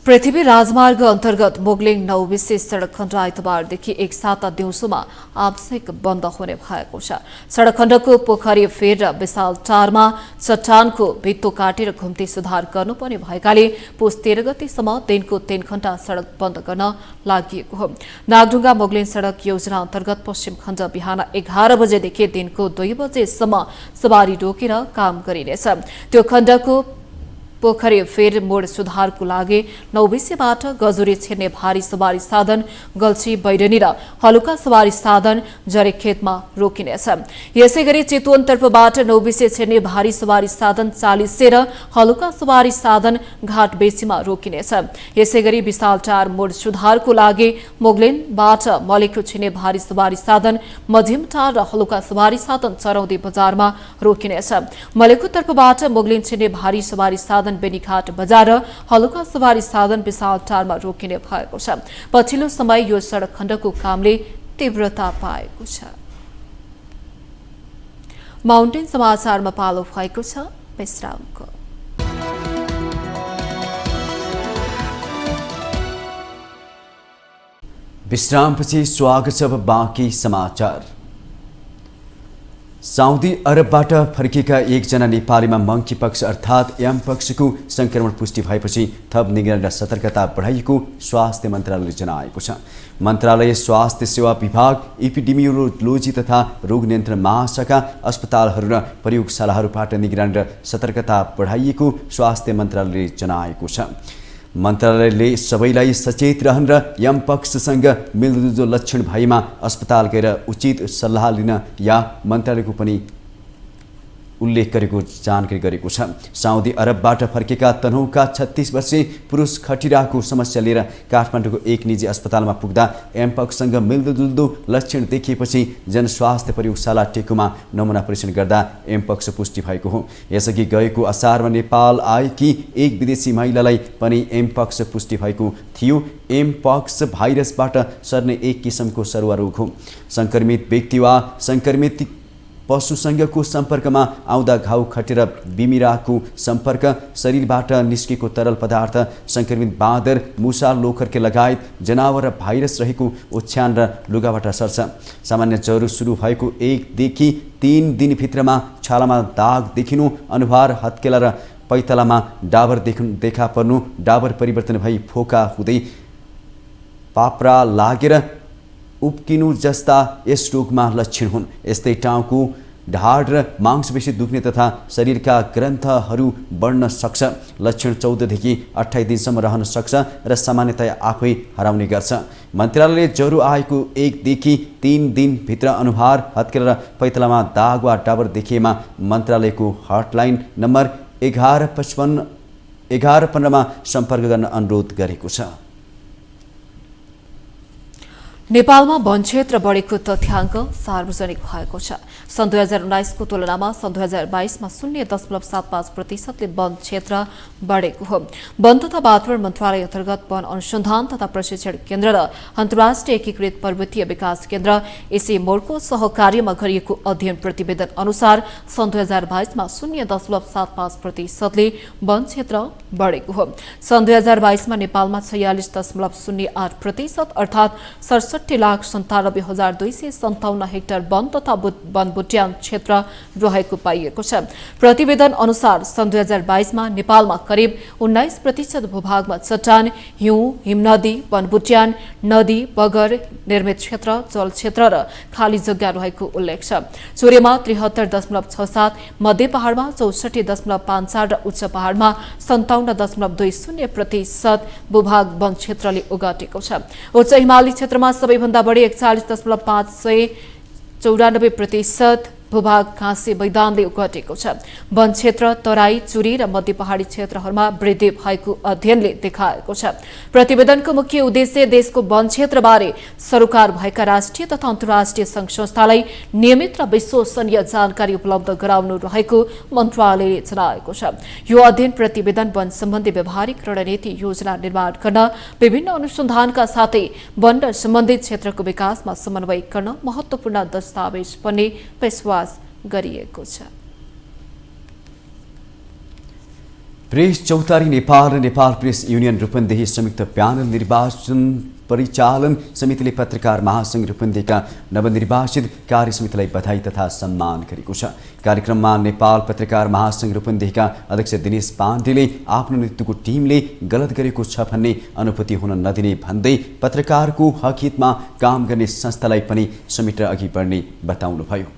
पृथ्वी राजमार्ग अन्तर्गत मोगलिङ 9 विशेष सडक खण्ड आइतबारदेखि एक साता दिउँसोमा आंशिक बन्द हुने भएको छ। सडक खण्डको पोखरी फेर र विशाल टारमा चट्टानको भित्तो काटेर घुम्ती सुधार गर्नुपर्ने भएकाले पुस 13 गतेसम्म दिनको 3 घण्टा सडक बन्द गर्न लागि हो। नागढुङ्गा मोगलिङ सडक योजना अन्तर्गत पश्चिम खण्ड बिहान 11 बजेदेखि दिनको 2 बजेसम्म सवारी रोकेर काम गरिनेछ। त्यो खण्डको पोखरी फेर मोड सुधारको लागि 9 विषयबाट गजुरी छिर्ने भारी सवारी साधन गल्छी बैरनी र हलुका सवारी साधन जरेखेतमा रोकिनेछ। यसैगरी चितवन तर्फबाट 9 विषय छिर्ने भारी सवारी साधन 40 र हलुका सवारी साधन घाट बेसीमा रोकिनेछ। यसैगरी विशाल टार मोड सुधारको लागि मोगलिनबाट मलेखु छिर्ने भारी सवारी साधन मझिमटार र हलुका सवारी साधन चरौदी बजारमा रोकिनेछ। मलेखु तर्फबाट मोगलिन छिर्ने भारी सवारी साधन बेनीघाट बजार र हलुका सवारी साधन विशाल टारमा रोकिने भएको छ। पछिल्लो समय यो सडक खण्डको कामले तीव्रता पाएको छ। माउन्टेन समाचारमा पालो भएको छ विश्रामको। विश्रामपछि स्वागत छ बाँकी समाचार। साउदी अरबबाट फर्किएका एकजना नेपालीमा मंकी पक्ष अर्थात् एम पक्षको संक्रमण पुष्टि भएपछि थप निगरानी र सतर्कता बढाइएको स्वास्थ्य मन्त्रालयले जनाएको छ। मन्त्रालय स्वास्थ्य सेवा विभाग एपिडेमियोलोजी तथा रोग नियन्त्रण महाशाखा अस्पतालहरू र प्रयोगशालाहरूबाट निगरानी र सतर्कता बढाइएको स्वास्थ्य मन्त्रालयले जनाएको छ। मन्त्रालयले सबैलाई सचेत रहन र यम पक्षसँग मिल्दोजुल्दो लक्षण भएमा अस्पताल गएर उचित सल्लाह लिन या मन्त्रालयको पनि उल्लेख गरेको जानकारी गरेको छ। साउदी अरबबाट फर्केका तनहुका 36 वर्षीय पुरुष खटिराको समस्या लिएर काठमाडौँको एक निजी अस्पतालमा पुग्दा एमपक्ससँग मिल्दोजुल्दो लक्षण देखिएपछि जनस्वास्थ्य प्रयोगशाला टेकुमा नमुना परीक्षण गर्दा एमपक्स पुष्टि भएको हो। यसअघि गएको असारमा नेपाल आएकी एक विदेशी महिलालाई पनि एमपक्स पुष्टि भएको थियो। एमपक्स भाइरसबाट सर्ने एक किसिमको सरुवा रोग हो। संक्रमित व्यक्ति वा संक्रमित पशुसँगको सम्पर्कमा आउँदा घाउ खटेर बिमिराको सम्पर्क, शरीरबाट निस्केको तरल पदार्थ, संक्रमित बाँदर, मुसा, लोखर्के लगायत जनावर र भाइरस रहेको ओछ्यान र लुगाबाट सर्छ। सामान्य ज्वरो सुरु भएको 1 देखि 3 दिनभित्रमा छालामा दाग देखिनु, अनुहार, हत्केला र पैतालामा डाबर देखा पर्नु, डाबर परिवर्तन भई फोका हुँदै पाप्रा लागेर उब्किनु जस्ता यस रोगमा लक्षण हुन्। यस्तै टाउको, ढाड र मांसपेशी दुख्ने तथा शरीरका ग्रन्थहरू बढ्न सक्छ। लक्षण 14 देखि 28 दिनसम्म रहन सक्छ र सामान्यतया आफै हराउने गर्छ। मन्त्रालयले ज्वरो आएको 1 देखि 3 दिनभित्र अनुहार, हत्केला र पैतालामा दाग वा डाबर देखिएमा मन्त्रालयको हटलाइन नम्बर 1115मा सम्पर्क गर्न अनुरोध गरेको छ। नेपालमा वन क्षेत्र बढेको तथ्याङ्क सार्वजनिक भएको छ। सन् 2019 को तुलनामा सन् 2022 मा 0.75% वन क्षेत्र बढेको हो। वन तथा वातावरण मन्त्रालय अन्तर्गत वन अनुसन्धान तथा प्रशिक्षण केन्द्र र अन्तर्राष्ट्रिय एकीकृत पर्वतीय विकास केन्द्र एसीमोडको सहकार्यमा गरिएको अध्ययन प्रतिवेदन अनुसार सन् 2022 मा 0.75% वन क्षेत्र बढेको हो। सन् 2022 मा नेपालमा 46.08% अर्थात् 67,97,257 हेक्टर वन तथा वन बुट्यान क्षेत्र रहेको पाइएको छ। प्रतिवेदन अनुसार सन् 2022 मा नेपालमा करिब 19% भूभागमा चट्टान, हिउँ, हिमनदी, वन बुट्यान, नदी, बगर, निर्मित क्षेत्र, जल क्षेत्र र खाली जग्गा रहेको उल्लेख छ। चुरेमा 73.67, मध्य पहाडमा 64.54 र उच्च पहाडमा 57.20% भूभाग वन क्षेत्रले ओगटेको छ। उच्च हिमाली क्षेत्रमा सबैभन्दा बढी 41.594% भूभाग घाँसे मैदानले ओगटेको छ। वन क्षेत्र, तराई, चुरी र मध्य पहाडी क्षेत्रहरूमा वृद्धि भएको अध्ययनले देखाएको छ। प्रतिवेदनको मुख्य उद्देश्य देशको वन क्षेत्रबारे सरोकार भएका राष्ट्रिय तथा अन्तर्राष्ट्रिय संघ संस्थालाई नियमित र विश्वसनीय जानकारी उपलब्ध गराउनु रहेको मन्त्रालयले जनाएको छ। यो अध्ययन प्रतिवेदन वन सम्बन्धी व्यावहारिक रणनीति योजना निर्माण गर्न, विभिन्न अनुसन्धानका साथै वन र सम्बन्धित क्षेत्रको विकासमा समन्वय गर्न महत्त्वपूर्ण दस्तावेज बन्ने विश्वास गरिएको छ। प्रेस चौतारी नेपाल र नेपाल प्रेस युनियन रूपन्देही संयुक्त प्यानल निर्वाचन परिचालन समितिले पत्रकार महासंघ रूपन्देहीका नवनिर्वाचित कार्य समितिलाई बधाई तथा सम्मान गरेको छ। कार्यक्रममा नेपाल पत्रकार महासंघ रूपन्देहीका अध्यक्ष दिनेश पाण्डेले आफ्नो नेतृत्वको टिमले गलत गरेको छ भन्ने अनुभूति हुन नदिने भन्दै पत्रकारको हक हितमा काम गर्ने संस्थालाई पनि समेटेर अघि बढ्ने बताउनुभयो।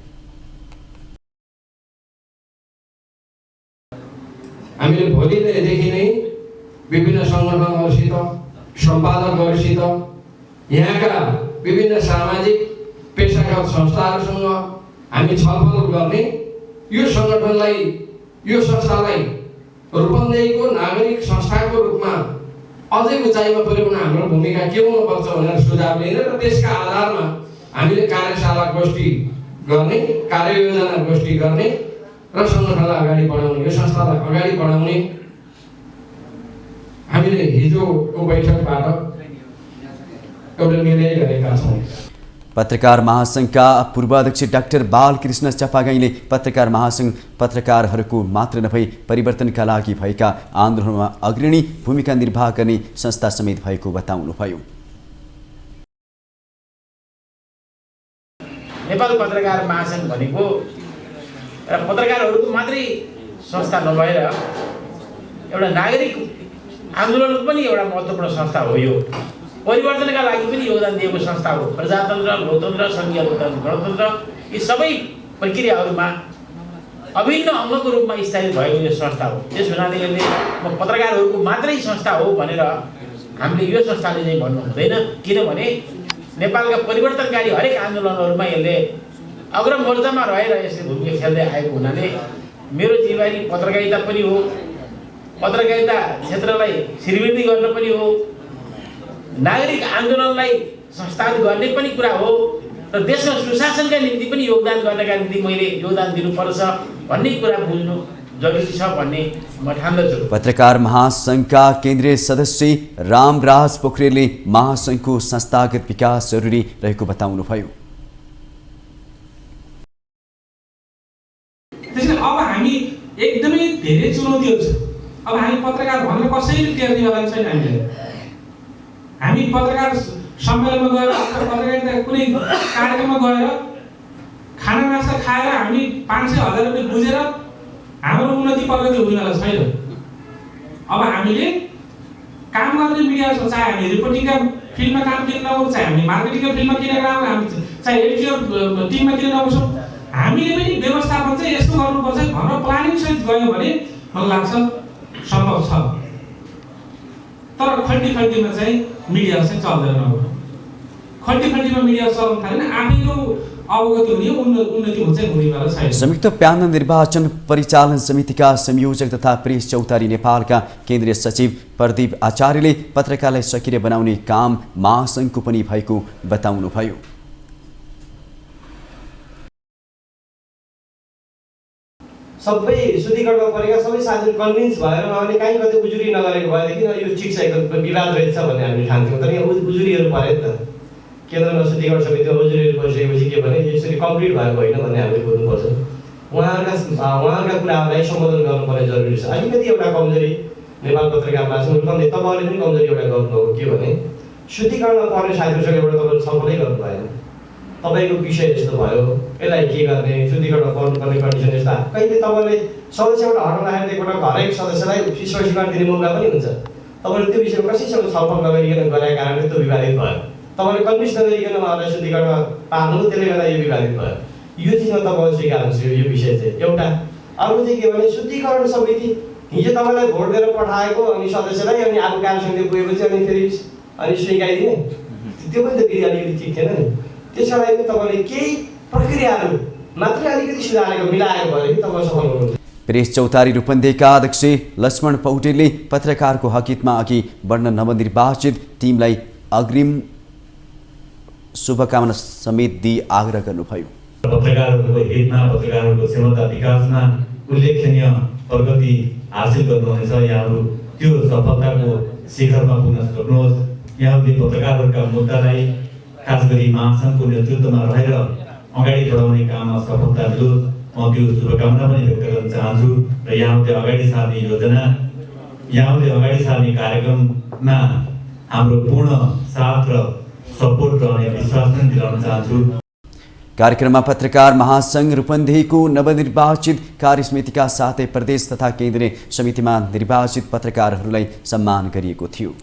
हामीले भोलिदेखि नै विभिन्न सङ्गठनहरूसित सम्पादकहरूसित यहाँका विभिन्न सामाजिक पेसागत संस्थाहरूसँग हामी छलफल गर्ने, यो सङ्गठनलाई यो संस्थालाई रूपन्देहीको नागरिक संस्थाको रूपमा अझै उचाइमा पुर्याउन हाम्रो भूमिका के हुनुपर्छ भनेर सुझाव लिने र त्यसका आधारमा हामीले कार्यशाला गोष्ठी गर्ने, कार्ययोजना गोष्ठी गर्ने र सङ्गठनलाई अगाडि बढाउने, यो संस्थालाई अगाडि बढाउने हामीले हिजोको बैठकबाट एउटा निर्णय गरेका छौँ। पत्रकार महासंघका पूर्व अध्यक्ष डाक्टर बालकृष्ण चपागाईले पत्रकार महासंघ पत्रकारहरूको मात्र नभई परिवर्तनका लागि भएका आन्दोलनमा अग्रणी भूमिका निर्वाह गर्ने संस्था समेत भएको बताउनुभयो। नेपाल पत्रकार महासंघ भनेको पत्रकारहरूको मात्रै संस्था नभएर एउटा नागरिक आन्दोलनको पनि एउटा महत्त्वपूर्ण संस्था हो। यो परिवर्तनका लागि पनि योगदान दिएको संस्था हो। प्रजातन्त्र, लोकतन्त्र, सङ्घीय लोकतन्त्र, गणतन्त्र यी सबै प्रक्रियाहरूमा अभिन्न अङ्गको रूपमा स्थापित भएको यो संस्था हो। त्यस हुनाले यसले पत्रकारहरूको मात्रै संस्था हो भनेर हामीले यो संस्थाले चाहिँ भन्नु हुँदैन, किनभने नेपालका परिवर्तनकारी हरेक आन्दोलनहरूमा यसले अग्रम मोर्चामा रहेर यसले भूमिका खेल्दै आएको हुनाले मेरो जिम्मेवारी पत्रकारिता पनि हो, पत्रकारिता क्षेत्रलाई श्रीवृद्धि गर्न पनि हो, नागरिक आन्दोलनलाई संस्थागत गर्ने पनि कुरा हो र देशमा सुशासनका निम्ति पनि योगदान गर्नका निम्ति मैले योगदान दिनुपर्छ भन्ने कुरा बुझ्नु जरुरी छ भन्ने म ठान्दछु। पत्रकार महासंघका केन्द्रीय सदस्य रामराज पोखरेलले महासंघको संस्थागत विकास जरुरी रहेको बताउनुभयो। त्यसैले अब हामी एकदमै धेरै चुनौतीहरू छ। अब हामी पत्रकार भनेर कसैले टेर्नेवाला छैन। हामी पत्रकार सम्मेलनमा गएर पत्रकारिता कुनै कार्यक्रममा गएर खाना नास्ता खाएर हामी 500,000 रुपियाँ बुझेर हाम्रो उन्नति प्रगति हुनेवाला छैन। अब हामीले काम गर्ने मिडिया छ, चाहे हामी रिपोर्टिङका फिल्डमा काम किन नगरौँ, चाहे हामी मार्केटिङका फिल्डमा किन गरौँ, हामी चाहे एडिटोरियल टिममा किन नबसौँ, हामीले पनि व्यवस्थापन चाहिँ यस्तो गर्नुपर्छ भनेर प्लानिङसहित गयो भने मलाई लाग्छ सम्भव छ। तर खल्टी-खल्टीमा चाहिँ मिडिया चाहिँ चल्दैन। खल्टी-खल्टीमा मिडिया चल्न थाल्यो भने आफैको अवगति हुने, उन्नति हुन्छ हुनेवाला छैन। संयुक्त प्यानल निर्वाचन परिचालन समितिका संयोजक तथा प्रेस चौतारी नेपालका केन्द्रीय सचिव प्रदीप आचार्यले पत्रकारलाई सक्रिय बनाउने काम महासंघको पनि भएको बताउनुभयो। सबै शुद्धिकरणमा परेका सबै साथीहरू कन्भिन्स भएर उहाँले कहीँ कतै उजुरी नगरेको भएदेखि यो ठिक छ, एकदम विवाद रहेछ भन्ने हामीले ठान्थ्यौँ। तर यहाँ उजुरीहरू परे नि त, केन्द्रमा शुद्धिकरण समितिमा उजुरीहरू परिसकेपछि के भने यसरी कम्प्लिट भएको होइन भन्ने हामीले बुझ्नुपर्छ। उहाँहरूका कुराहरूलाई सम्बोधन गर्नुपर्ने जरुरी छ। अलिकति एउटा कमजोरी नेपाल पत्रकार महासंघ रूपन्देही तपाईँहरूले पनि कमजोरी एउटा गर्नुभएको के भने शुद्धिकरणमा पर्ने साथीहरूसँग एउटा तपाईँले छलफलै गर्नु भएन। तपाईँको विषय यस्तो भयो, यसलाई के गर्ने, शुद्धिकरणमा पर्नुपर्ने कन्डिसन यस्ता, कहिले तपाईँले सदस्यबाट हटाउन राखेर एकपल्ट हरेक सदस्यलाई स्पष्टीकरण दिने मौका पनि हुन्छ। तपाईँले त्यो विषयमा कसैसँग छलफल नगरिकन गरेका कारणले त्यो विवादित भयो। तपाईँले कन्भिन्स नगरिकन उहाँलाई शुद्धिकरणमा पार्नु, त्यसले गर्दा यो विवादित भयो। यो चिजमा तपाईँले स्वीकार हुन्छ यो विषय चाहिँ एउटा। अर्को चाहिँ के भने शुद्धिकरण समिति हिजो तपाईँलाई भोट दिएर पठाएको अनि सदस्यलाई अनि अब कार्य समिति पुगेपछि अनि फेरि अनि स्वीकारिदिने, त्यो पनि त फेरि अलिकति ठिक थिएन नि। त्यसका लागि तपाईँले केही प्रक्रियाहरू मात्रै अलिकति सुधारेको मिलाएको भएदेखि तपाईँ सफल हुनुहुन्छ। प्रेस चौतारी रूपन्देहीका अध्यक्ष लक्ष्मण पौडेलले पत्रकारको हक हितमा अघि बढ्न नवनिर्वाचित टिमलाई अग्रिम शुभकामना समेत दिई आग्रह गर्नुभयो। पत्रकारहरूको हितमा, पत्रकारहरूको क्षमता विकासमा उल्लेखनीय प्रगति हासिल गर्नुहुनेछ। यहाँहरू त्यो सफलताको शिखरमा पुग्न सक्नुहोस्। यहाँहरूले पत्रकारहरूका मुद्दालाई खास गरी महासंघको नेतृत्वमा रहेर अगाडि बढाउने काममा सफलता मिलोस्, म त्यो शुभकामना पनि व्यक्त गर्न चाहन्छु। र यहाँहरूले अगाडि सार्ने योजना यहाँले अगाडि सार्ने कार्यक्रममा हाम्रो पूर्ण साथ र सपोर्ट रहने विश्वास पनि दिलाउन चाहन्छु। कार्यक्रममा पत्रकार महासंघ रूपन्देहीको नवनिर्वाचित कार्यसमितिका साथै प्रदेश तथा केन्द्रीय समितिमा निर्वाचित पत्रकारहरूलाई सम्मान गरिएको थियो।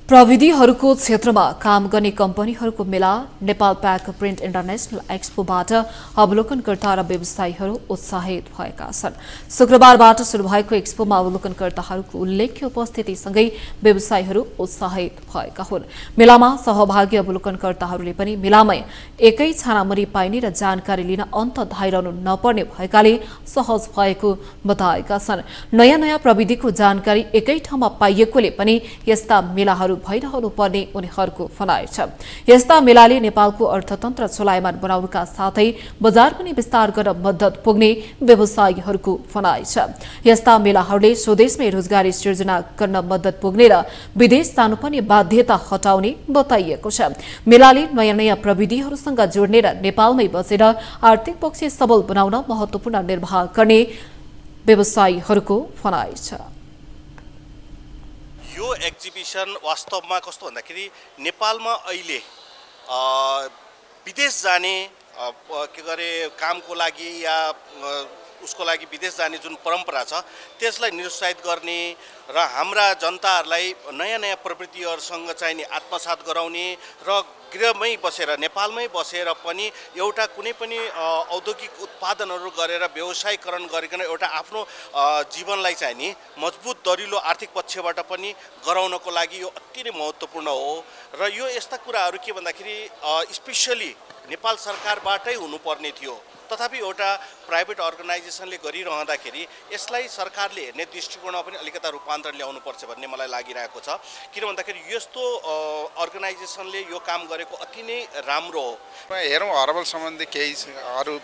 प्रविधिहरूको क्षेत्रमा काम गर्ने कम्पनीहरूको मेला नेपाल प्याक प्रिन्ट इन्टरनेशनल एक्सपोबाट अवलोकनकर्ता र व्यवसायीहरू उत्साहित भएका छन्। शुक्रबारबाट सुरु भएको एक्सपोमा अवलोकनकर्ताहरूको उल्लेख्य उपस्थितिसँगै व्यवसायीहरू उत्साहित भएका हुन्। मेलामा सहभागी अवलोकनकर्ताहरूले पनि मेलामै एकै छानामुनि पाइने र जानकारी लिन अन्त धाइरहनु नपर्ने भएकाले सहज भएको बताएका छन्। नयाँ नयाँ प्रविधिको जानकारी एकै ठाउँमा पाइएकोले पनि यस्ता मेलाहरू भइरहनु पर्ने उनीहरूको भनाइ छ। यस्ता मेलाले नेपालको अर्थतन्त्र चलायमान बनाउनका साथै बजार पनि विस्तार गर्न मद्दत पुग्ने व्यवसायीहरूको भनाइ छ। यस्ता मेलाहरूले स्वदेशमै रोजगारी सृजना गर्न मद्दत पुग्ने र विदेश जानुपर्ने बाध्यता हटाउने बताइएको छ। मेलाले नयाँ नयाँ प्रविधिहरूसँग जोड्ने र नेपालमै बसेर आर्थिक पक्ष सबल बनाउन महत्त्वपूर्ण निर्वाह गर्ने व्यवसायीहरूको भनाइ छ। यो एक्जिबिसन वास्तवमा कस्तो भन्दाखेरि नेपालमा अहिले विदेश जाने के गरे कामको लागि या उसको लागि विदेश जाने जुन परम्परा छ त्यसलाई निरुत्साहित गर्ने र हाम्रा जनताहरूलाई नयाँ नयाँ प्रवृत्तिहरूसँग चाहिने आत्मसात गराउने र गृहमै बसेर नेपालमै बसेर पनि एउटा कुनै पनि औद्योगिक उत्पादनहरू गरेर व्यवसायीकरण गरिकन एउटा आफ्नो जीवनलाई चाहिँ नि मजबुत दरिलो आर्थिक पक्षबाट पनि गराउनको लागि यो अति नै महत्त्वपूर्ण हो। र यो यस्ता कुराहरू के भन्दाखेरि स्पेसली नेपाल सरकारबाटै हुनुपर्ने थियो, तथापि एउटा प्राइभेट अर्गनाइजेसनले गरिरहँदाखेरि यसलाई सरकारले हेर्ने दृष्टिकोणमा पनि अलिकता रूपान्तरण ल्याउनुपर्छ भन्ने मलाई लागिरहेको छ। किन भन्दाखेरि यस्तो अर्गनाइजेसनले यो काम गरेको अति नै राम्रो हो। हेरौँ हर्बल सम्बन्धी केही अरू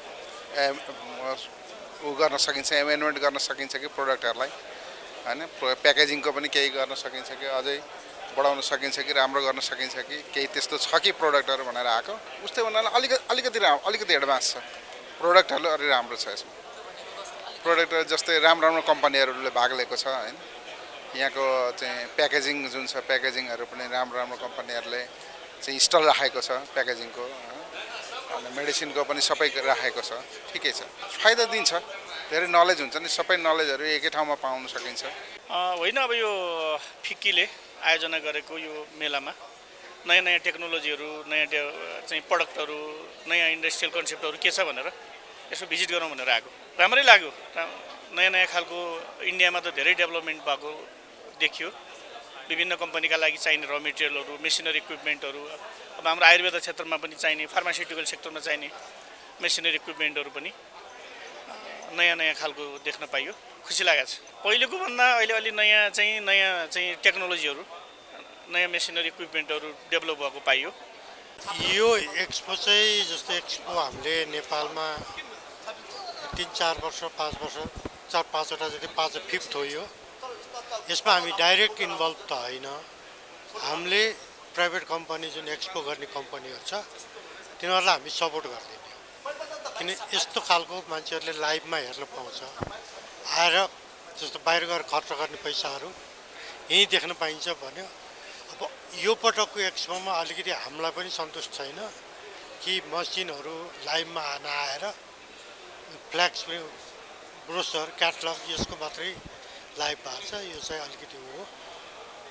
गर्न सकिन्छ, एमेन्डमेन्ट गर्न सकिन्छ कि प्रोडक्टहरूलाई, होइन प्याकेजिङको पनि केही गर्न सकिन्छ कि अझै बढाउन सकिन्छ कि राम्रो गर्न सकिन्छ कि केही त्यस्तो छ कि प्रोडक्टहरू भनेर आएको। उस्तै भन्नाले अलिकति एडभान्स छ प्रोडक्टहरू, अलि राम्रो छ यसमा। प्रोडक्टहरू जस्तै राम्रो कम्पनीहरूले भाग लिएको छ होइन। यहाँको चाहिँ प्याकेजिङ जुन छ प्याकेजिङहरू पनि राम्रो कम्पनीहरूले चाहिँ स्टल राखेको छ प्याकेजिङको, अनि मेडिसिनको पनि सबै राखेको छ। ठिकै छ, फाइदा दिन्छ, धेरै नलेज हुन्छ नि, सबै नलेजहरू एकै ठाउँमा पाउन सकिन्छ। होइन अब यो फिक्कीले आयोजना गरेको यो मेलामा नयाँ नयाँ टेक्नोलोजीहरू, नयाँ चाहिँ प्रडक्टहरू, नयाँ इन्डस्ट्रियल कन्सेप्टहरू के छ भनेर यसो भिजिट गरौँ भनेर आएको। राम्रै लाग्यो। नयाँ नयाँ खालको इन्डियामा त धेरै डेभलपमेन्ट भएको देखियो। विभिन्न कम्पनीका लागि चाहिने र मेटेरियलहरू, मेसिनरी इक्विपमेन्टहरू, अब हाम्रो आयुर्वेद क्षेत्रमा पनि चाहिने, फार्मास्युटिकल सेक्टरमा चाहिने मेसिनरी इक्विपमेन्टहरू पनि नयाँ नयाँ खालको देख्न पाइयो। खुसी लागेको छ। पहिलेको भन्दा अहिले अलि नयाँ चाहिँ टेक्नोलोजीहरू, नयाँ मेसिनरी इक्विपमेन्टहरू डेभलप भएको पाइयो। यो एक्सपो चाहिँ जस्तै एक्सपो हामीले नेपालमा 3-4 वर्ष 5 वर्ष 4-5वटा जति 5th हो यो। यसमा हामी डाइरेक्ट इन्भल्भ त होइन। हामीले प्राइभेट कम्पनी जुन एक्सपो गर्ने कम्पनीहरू छ तिनीहरूलाई हामी सपोर्ट गर्दैनौँ, किन यस्तो खालको मान्छेहरूले लाइभमा हेर्न पाउँछ। आएर जस्तो बाहिर गएर खर्च गर्ने पैसाहरू यहीँ देख्न पाइन्छ भन्यो। अब यो पटकको एक्सपोमा अलिकति हामीलाई पनि सन्तुष्ट छैन कि मसिनहरू लाइभमा नआएर फ्ल्याक्स ब्रोसर क्याटलग यसको मात्रै लाइभ भएको छ। यो चाहिँ अलिकति हो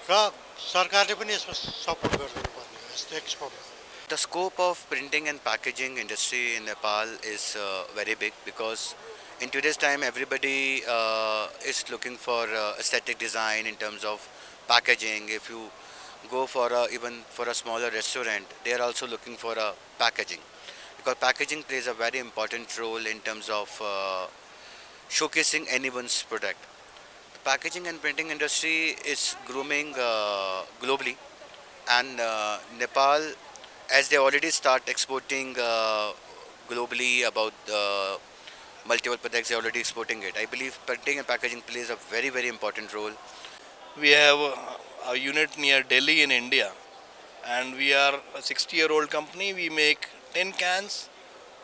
र सरकारले पनि यसमा सपोर्ट गरिदिनु पर्ने हो यस्तो एक्सपोमा। The scope of printing and packaging industry in Nepal is very big because in today's time everybody is looking for aesthetic design in terms of packaging. If you go for even for a smaller restaurant, they are also looking for a packaging because packaging plays a very important role in terms of showcasing anyone's product. The packaging and printing industry is grooming globally, and Nepal, as they already start exporting globally about multiple products, they are already exporting it. I believe printing and packaging plays a very, very important role. We have a unit near Delhi in India, and we are a 60-year-old company. We make tin cans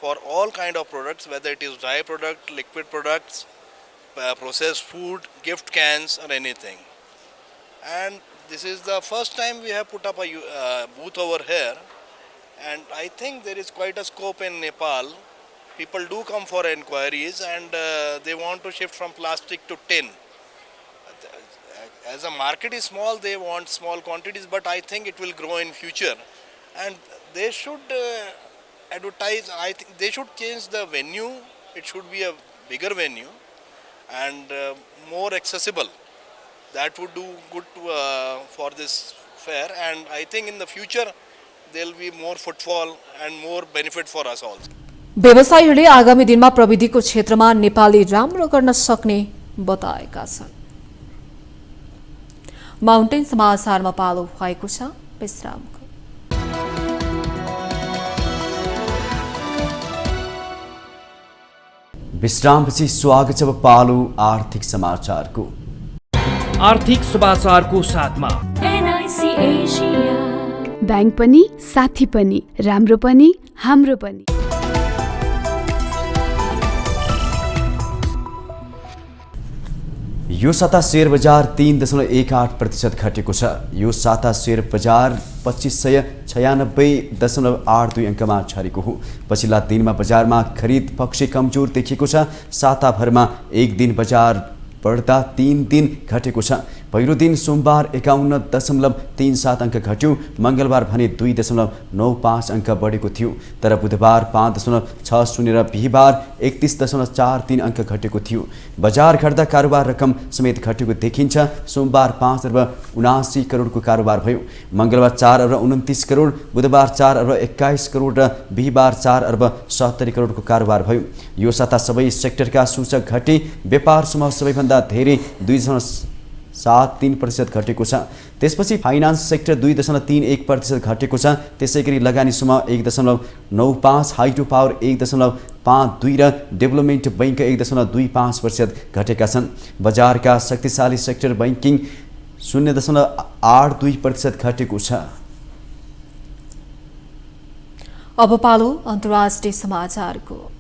for all kind of products, whether it is dry product, liquid products, processed food, gift cans or anything. And this is the first time we have put up a booth over here, and I think there is quite a scope in Nepal. People do come for inquiries, and they want to shift from plastic to tin. As the market is small, they want small quantities, but I think it will grow in future, and they should advertise. I think they should change the venue. It should be a bigger venue and more accessible. That would do good for this fair, and I think in the future there will be more footfall and more benefit for us also. व्यवसायीहरूले आगामी दिनमा प्रविधिको क्षेत्रमा नेपालले राम्रो गर्न सक्ने बताएका छन्। माउन्टेन समाचारमा पालो भएको छ विश्रामको। विश्रामपछि स्वागत छ पालो आर्थिक समाचारको। आर्थिक समाचारको साथमा NIC एशिया बैंक पनि साथी पनि राम्रो पनि हाम्रो पनि। यो साता शेयर बजार 3.18% घटेको छ। यो साता शेयर बजार 2596.82 अङ्कमा झरेको हो। पछिल्ला दिनमा बजारमा खरिद पक्ष कमजोर देखिएको छ। साताभरमा एक दिन बजार बढ्दा 3 दिन घटेको छ। पहिलो दिन सोमबार 51.37 अङ्क घट्यो। मङ्गलबार भने 2.95 अङ्क बढेको थियो, तर बुधबार 5.60 र बिहीबार 31.43 अङ्क घटेको थियो। बजार घट्दा कारोबार रकम समेत घटेको देखिन्छ। सोमबार 5.79 करोडको कारोबार भयो। मङ्गलबार 4.29 करोड, बुधबार 4.21 करोड र बिहीबार 4.70 करोडको कारोबार भयो। यो साता सबै सेक्टरका सूचक घटे। व्यापार समूह सबैभन्दा धेरै 2.73% घटेको छ। त्यसपछि फाइनान्स सेक्टर 2.31% घटेको छ। त्यसैगरी लगानी समूह 1.95, हाइड्रो पावर 1.52 र डेभलपमेन्ट बैंक 1.25% घटेका छन्। बजारका शक्तिशाली सेक्टर बैंकिङ 0.82% घटेको छ। अब पालो अन्तर्राष्ट्रिय समाचारको।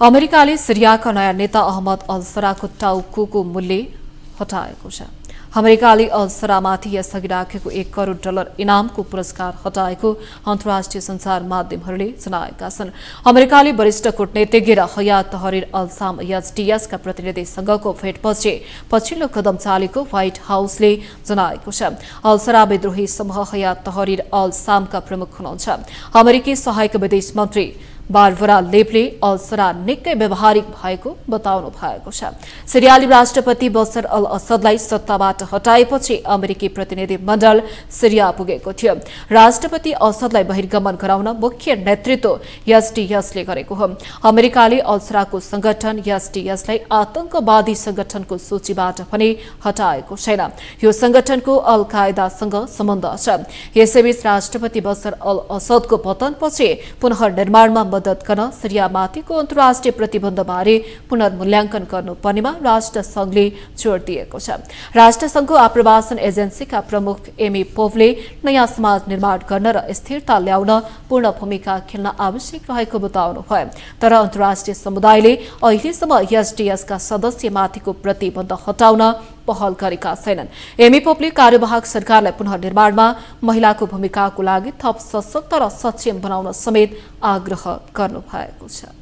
अमेरिकाले सिरियाका नयाँ नेता अहमद अल सराको टाउकोको मूल्य हटाएको छ। अमेरिकाले अल सरामाथि यसअघि राखेको $1 करोड इनामको पुरस्कार हटाएको अन्तर्राष्ट्रिय सञ्चार माध्यमहरूले जनाएका छन्। अमेरिकाले वरिष्ठ कूटनीतिज्ञ र हयात तहरिर अल साम HTSका प्रतिनिधिसँगको भेटपछि पछिल्लो कदम चालेको व्हाइट हाउसले जनाएको छ। अल सरा विद्रोही समूह हयात तहरिर अल सामका प्रमुख हुनुहुन्छ। अमेरिकी सहायक विदेश मन्त्री बारबरा लेपले अल सरा निकै व्यावहारिक भएको बताउनु भएको छ। सिरियाली राष्ट्रपति बशर अल असदलाई सत्ताबाट हटाएपछि अमेरिकी प्रतिनिधि मण्डल सिरिया पुगेको थियो। राष्ट्रपति असदलाई बहिर्गमन गराउन मुख्य नेतृत्व HTSले गरेको हो। अमेरिकाले अल सराको संगठन HTSलाई आतंकवादी संगठनको सूचीबाट पनि हटाएको छैन। यो संगठनको अल कायदासँग सम्बन्ध छ। यसैबीच राष्ट्रपति बशर अल असदको पतनपछि पुनर्निर्माणमा मद्दत गर्न सिरियामाथिको अन्तर्राष्ट्रिय प्रतिबन्धबारे पुनर्मूल्याङ्कन गर्नुपर्नेमा राष्ट्रसङ्घले जोड दिएको छ। राष्ट्रसङ्घको आप्रवासन एजेन्सीका प्रमुख एमी पोभले नयाँ समाज निर्माण गर्न र स्थिरता ल्याउन पूर्ण भूमिका खेल्न आवश्यक रहेको बताउनुभयो। तर अन्तर्राष्ट्रिय समुदायले अहिलेसम्म HTSका सदस्यमाथिको प्रतिबन्ध हटाउन पहल गरेका छैनन्। एमी पोपले कार्यवाहक सरकारलाई पुनर्निर्माणमा महिलाको भूमिकाको लागि थप सशक्त र सक्षम बनाउन समेत आग्रह गर्नुभएको छ।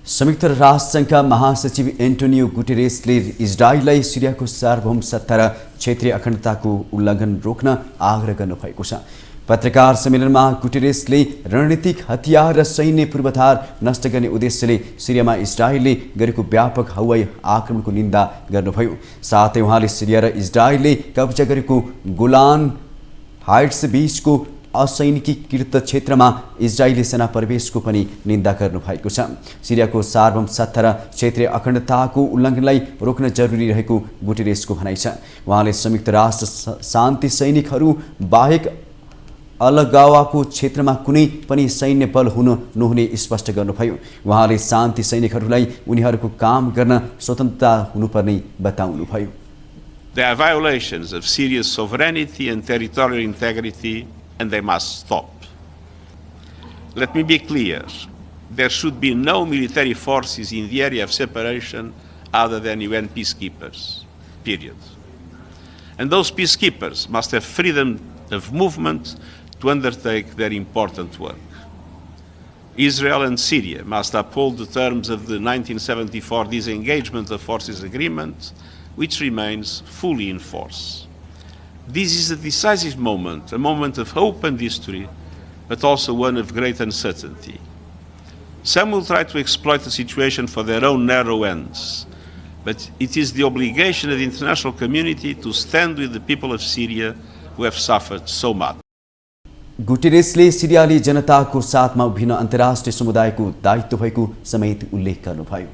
संयुक्त राष्ट्रसङ्घका महासचिव एन्टोनियो गुटेरेसले इजरायललाई सिरियाको सार्वभौम सत्ता र क्षेत्रीय अखण्डताको उल्लङ्घन रोक्न आग्रह गर्नुभएको छ। पत्रकार सम्मेलनमा गुटेरेसले रणनीतिक हतियार र सैन्य पूर्वाधार नष्ट गर्ने उद्देश्यले सिरियामा इजरायलले गरेको व्यापक हवाई आक्रमणको निन्दा गर्नुभयो। साथै उहाँले सिरिया र इजरायलले कब्जा गरेको गोलान हाइट्स बीचको असैनिकीकृत क्षेत्रमा इजरायली सेना प्रवेशको पनि निन्दा गर्नुभएको छ। सिरियाको सार्वभौम सत्ता र क्षेत्रीय अखण्डताको उल्लङ्घनलाई रोक्न जरुरी रहेको गुटेरेसको भनाइ छ। उहाँले संयुक्त राष्ट्र शान्ति सैनिकहरू बाहेक अलगावाको क्षेत्रमा कुनै पनि सैन्य बल हुन नहुने स्पष्ट गर्नुभयो। उहाँले शान्ति सैनिकहरूलाई उनीहरूको काम गर्न स्वतन्त्रता हुनुपर्ने बताउनुभयो। There are violations of Syria's sovereignty and territorial integrity and they must stop. Let me be clear. There should be no military forces in the area of separation other than UN peacekeepers, period. And those peacekeepers must have freedom of movement to undertake their important work. Israel and Syria must uphold the terms of the 1974 Disengagement of Forces Agreement, which remains fully in force. This is a decisive moment, a moment of hope and history, but also one of great uncertainty. Some will try to exploit the situation for their own narrow ends, but it is the obligation of the international community to stand with the people of Syria who have suffered so much. गुटेरेसले सिरियाली जनताको साथमा उभिन अन्तर्राष्ट्रिय समुदायको दायित्व भएको समेत उल्लेख गर्नुभयो।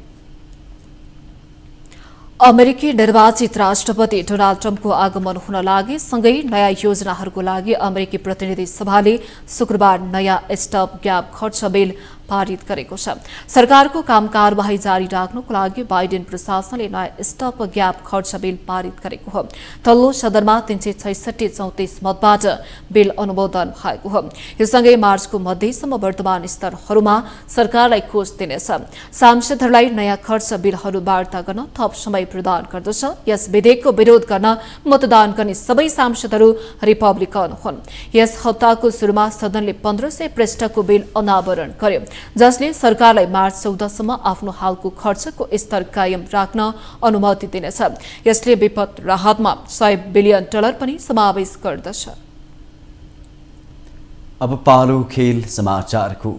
अमेरिकी निर्वाचित राष्ट्रपति डोनाल्ड ट्रम्पको आगमन हुन लागे सँगै नयाँ योजनाहरूको लागि अमेरिकी प्रतिनिधि सभाले शुक्रबार नयाँ स्टप ग्याप खर्च बिल पारित गरेको छ। सरकारको काम कारबाही जारी राख्नको लागि बाइडेन प्रशासनले नयाँ स्टप ग्याप खर्च बिल पारित गरेको हो। तल्लो सदनमा 366-34 मतबाट बिल अनुमोदन भएको हो। यससँगै मार्चको मध्यसम्म वर्तमान स्तरहरूमा सरकारलाई कोष दिनेछ। सांसदहरूलाई नयाँ खर्च बिलहरू वार्ता गर्न थप समय प्रदान गर्दछ। यस विधेयकको विरोध गर्न मतदान गर्ने सबै सांसदहरू रिपब्लिकन हुन्। यस हप्ताको सुरुमा सदनले 1500 पृष्ठको बिल अनावरण गर्यो, जसले सरकारलाई मार्च 14 सम्म आफ्नो हालको खर्चको स्तर कायम राख्न अनुमति दिनेछ। यसले विपद राहतमा $100 बिलियन पनि समावेश गर्दछ। अब पालो खेल समाचारको।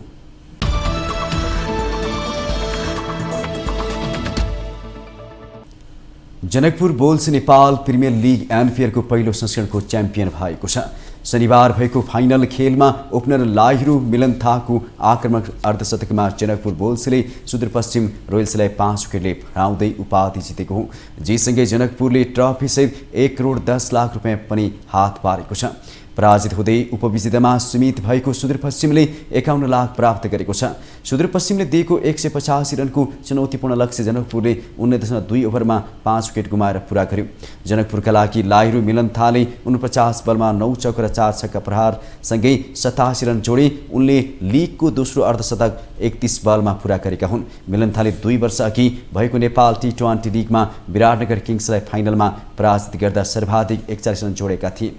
Janakpur bolts Nepal premier league एनपिएलको पहिलो संस्करणको च्याम्पियन भएको छ। शनिबार भएको फाइनल खेलमा ओपनर लाहिरू मिलन थाको आक्रमक अर्धशतकमा जनकपुर बोल्सले सुदूरपश्चिम रोयल्सलाई 5 विकेटले हराउँदै उपाधि जितेको हो। जेसँगै जनकपुरले ट्रफीसहित 1 करोड 10 लाख रुपियाँ पनि हात पारेको छ। पराजित हुँदै उपविजेतामा सीमित भएको सुदूरपश्चिमले 51 लाख प्राप्त गरेको छ। सुदूरपश्चिमले दिएको 185 रनको चुनौतीपूर्ण लक्ष्य जनकपुरले 19.2 ओभरमा 5 विकेट गुमाएर पूरा गर्यो। जनकपुरका लागि लाहिरू मिलन थाले 49 बलमा 9 चौका र 4 छक्का प्रहारसँगै 87 रन जोडे। उनले लिगको दोस्रो अर्धशतक 31 बलमा पूरा गरेका हुन्। मिलन थाले 2 वर्ष अघि भएको नेपाल टी20 लिगमा विराटनगर किङ्सलाई फाइनलमा पराजित गर्दा सर्वाधिक 41 रन जोडेका थिए।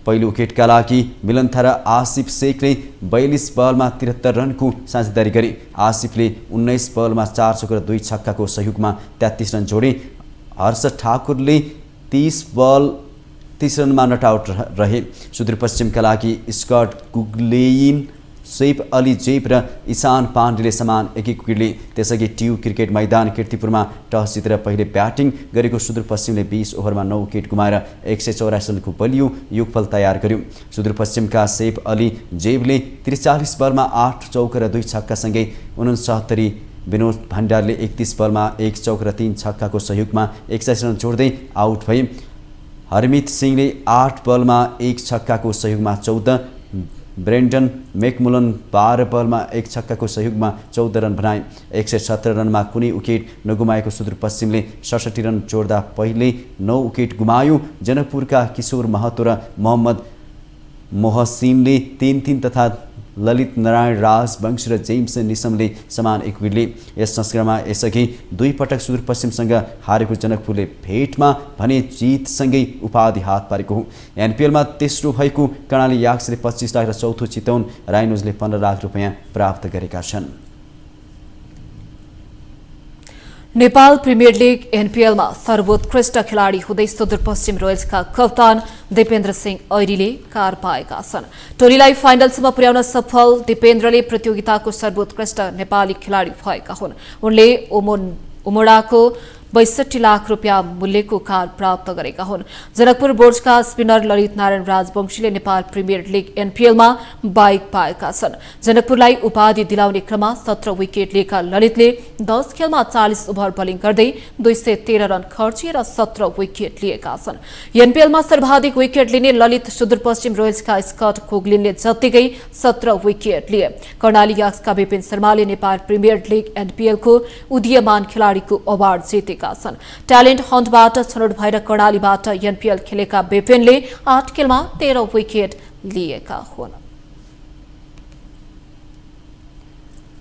पहिलो विकेटका लागि मिलनथा र आसिफ शेखले 42 बलमा 73 रनको साझेदारी गरे। आसिफले 19 बलमा 4 चौका र 2 छक्काको सहयोगमा 33 रन जोडे। हर्ष ठाकुरले 30 रनमा नट आउट रहे। सुदूरपश्चिमका लागि स्कट गुग्लेइन, सैफ अली जेप र ईशान पाण्डेले समान 1-1 विकेटले। त्यसअघि ट्यु क्रिकेट मैदान कीर्तिपुरमा टस जितेर पहिले ब्याटिङ गरेको सुदूरपश्चिमले 20 ओभरमा 9 विकेट गुमाएर 184 रनको बलियो योगफल तयार गर्यो। सुदूरपश्चिमका सैफ अली जेबले 43 बलमा 8 चौका र 2 छक्कासँगै 69 विनोद भण्डारले 31 बलमा 1 चौका र 3 छक्काको सहयोगमा 81 रन जोड्दै आउट भए। हरमित सिंहले 8 बलमा 1 छक्काको सहयोगमा 14, ब्रेन्डन मेकमुलन 12 बलमा 1 छक्काको सहयोगमा 14 रन बनाए। 117 रनमा कुनै विकेट नगुमाएको सुदूरपश्चिमले 67 रन जोड्दा पहिले 9 विकेट गुमायो। जनकपुरका किशोर महतो र मोहम्मद मोहसिनले 3-3 तथा ललित नारायण राजवंशी र जेम्स निसमले समान 1 विकेटले। यस संस्करणमा यसअघि 2 पटक सुदूरपश्चिमसँग हारेको जनकपुरले भेटमा भने जितसँगै उपाधि हात पारेको हो। एनपिएलमा तेस्रो भएको कर्णाली याक्सले 25 लाख र चौथो चितवन राइनोजले 15 लाख रुपियाँ प्राप्त गरेका छन्। नेपाल प्रिमियर लिग एनपिएलमा सर्वोत्कृष्ट खेलाडी हुँदै सुदूरपश्चिम रोयल्सका कप्तान दिपेन्द्र सिंह ऐरीले कार पाएका छन्। टोलीलाई फाइनलसम्म पुर्याउन सफल दिपेन्द्रले प्रतियोगिताको सर्वोत्कृष्ट नेपाली खेलाडी भएका हुन्। उनले उमोडाको 62 लाख रुपियाँ मूल्यको कार प्राप्त गरेका हुन्। जनकपुर बोर्ड्सका स्पिनर ललित नारायण राजवंशीले नेपाल प्रिमियर लिग एनपिएलमा बाइक पाएका छन्। जनकपुरलाई उपाधि दिलाउने क्रममा 17 विकेट लिएका ललितले 10 खेलमा 40 ओभर बोलिङ गर्दै 213 रन खर्चिएर 17 विकेट लिएका छन्। एनपिएलमा सर्वाधिक विकेट लिने ललित सुदूरपश्चिम रोयल्सका स्कट कोग्लिनले जत्तिकै 17 विकेट लिए। कर्णाली याक्सका विपिन शर्माले नेपाल प्रिमियर लिग एनपिएलको उदीयमान खेलाडीको अवार्ड जिते ट्यालेन्ट हन्टबाट छनौट भएर कर्णालीबाट एनपिएल खेलेका विपिनले 8 खेलमा 13 विकेट लिएका हुन्।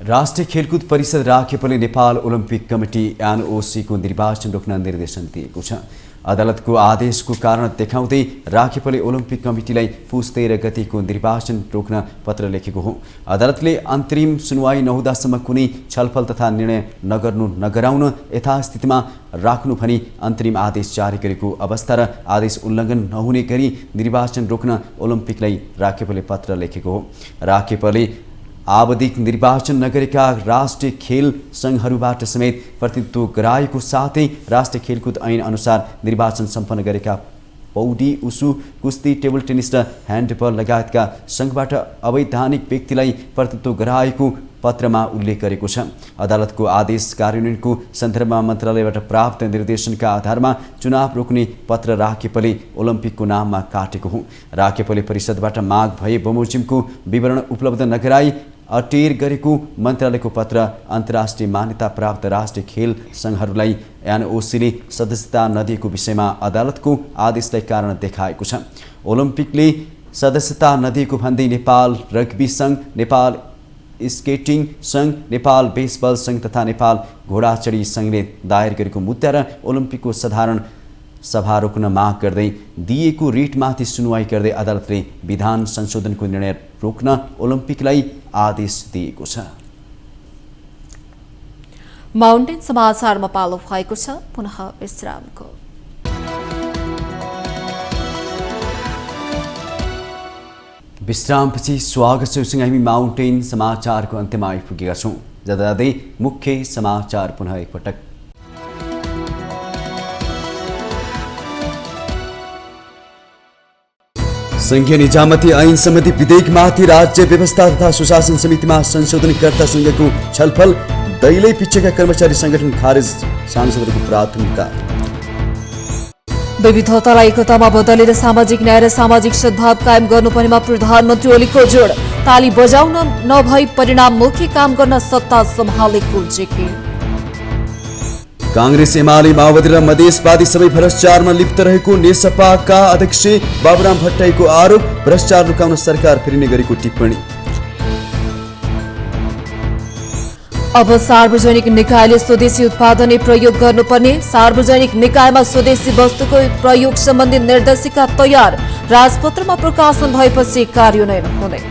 राष्ट्रिय खेलकुद परिषद राखेपले नेपाल ओलम्पिक कमिटी NOC को निर्वाचन रोक्न निर्देशन दिएको छ। अदालतको आदेशको कारण देखाउँदै राखेपले ओलम्पिक कमिटीलाई पुस 13 गतिको निर्वाचन रोक्न पत्र लेखेको हो। अदालतले अन्तरिम सुनवाई नहुँदासम्म कुनै छलफल तथा निर्णय नगराउन यथास्थितिमा राख्नु भनी अन्तरिम आदेश जारी गरेको अवस्था र आदेश उल्लङ्घन नहुने गरी निर्वाचन रोक्न ओलम्पिकलाई राखेपले पत्र लेखेको हो। राखेपले आवधिक निर्वाचन नगरेका राष्ट्रिय खेल सङ्घहरूबाट समेत प्रतिनिधित्व गराएको साथै राष्ट्रिय खेलकुद ऐन अनुसार निर्वाचन सम्पन्न गरेका पौडी, उसु, कुस्ती, टेबल टेनिस र ह्यान्डबल लगायतका सङ्घबाट अवैधानिक व्यक्तिलाई प्रतिनिधित्व गराएको पत्रमा उल्लेख गरेको छ। अदालतको आदेश कार्यान्वयनको सन्दर्भमा मन्त्रालयबाट प्राप्त निर्देशनका आधारमा चुनाव रोक्ने पत्र राखेपले ओलम्पिकको नाममा काटेको हो। राखेपले परिषदबाट माग भए बमोजिमको विवरण उपलब्ध नगराई अटेर गरेको मन्त्रालयको पत्र अन्तर्राष्ट्रिय मान्यता प्राप्त राष्ट्रिय खेल सङ्घहरूलाई NOCले सदस्यता नदिएको विषयमा अदालतको आदेशलाई कारण देखाएको छ। ओलम्पिकले सदस्यता नदिएको भन्दै नेपाल रग्बी सङ्घ, नेपाल स्केटिङ सङ्घ, नेपाल बेसबल सङ्घ तथा नेपाल घोडाचढी सङ्घले दायर गरेको मुद्दा र ओलम्पिकको साधारण सभा रोक्न माग गर्दै दिएको रिटमाथि सुनवाई गर्दै अदालतले विधान संशोधनको निर्णय रोक्न ओलम्पिकलाई आदेश दिएको छ। माउन्टेन समाचारमा पालो भएको छ पुनः विश्रामको। विश्रामपछि स्वागत छ। हामी माउन्टेन समाचारको अन्त्यमा आइपुगेका छौँ। जाँदै मुख्य समाचार पुनः एकपटक। संघीय निजामती ऐन सम्बन्धी विधेयकमाथि राज्य व्यवस्था तथा सुशासन समितिमा संशोधनकर्ता संघको छलफल, दैलै पिछेका कर्मचारी संगठन खारेज, सांसदहरूको प्राथमिकता। विविधतालाई एकतामा बदलेर सामाजिक न्याय र सामाजिक सद्भाव कायम गर्नुपर्नेमा प्रधानमन्त्री ओलीको जोड। ताली बजाउन नभई परिणाममुखी काम गर्न सत्ता सम्हालेको जेके। कांग्रेस, एमाले, माओवादी र मधेसवादी सबै भ्रष्टाचारमा लिप्त रहेको नेसपाका अध्यक्ष बाबुराम भट्टराईको आरोप। भ्रष्टाचार लुकाउन सरकार फेरिने गरेको टिप्पणी। अब सार्वजनिक निकायले स्वदेशी उत्पादन प्रयोग गर्नुपर्ने। सार्वजनिक निकायमा स्वदेशी वस्तुको प्रयोग सम्बन्धी निर्देशिका तयार। राजपत्रमा प्रकाशन भएपछि कार्यान्वयन हुने।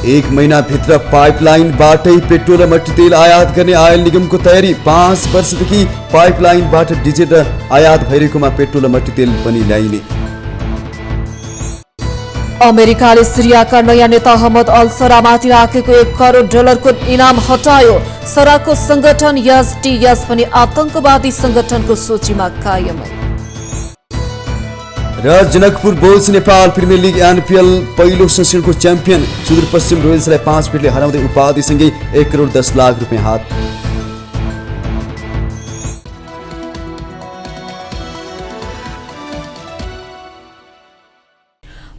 1 महिनाभित्र पाइपलाइनबाटै पेट्रोल र मट्टी तेल आयात गर्ने आयल निगमको तयारी। 5 वर्षदेखि पाइपलाइनबाट डिजेल र आयात भइरहेकोमा पेट्रोल र मट्टी तेल पनि ल्याइने। अमेरिकाले सिरियाका नयाँ नेता अहमद अल सरामाथि राखेको $1 करोड को इनाम हटायो। सराको संगठन STS पनि आतंकवादी संगठनको सूचीमा कायम। र Janakpur bulls Nepal premier league NPL पहिलो संस्करणको च्याम्पियन। सुदूरपश्चिम रोयल्सलाई 5 विकेटले हराउँदै उपाधिसँगै ₹1,10,00,000 हात।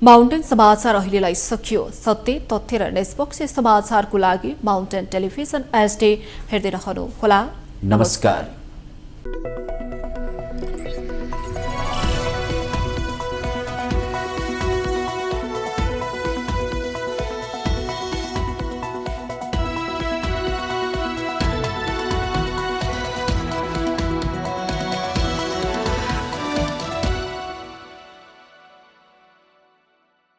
माउन्टेन समाचार अहिलेलाई सकियो। सत्य, तथ्य र निष्पक्ष समाचारको लागि माउन्टेन टेलिभिजन HD हेर्दै रहनुहोला। नमस्कार।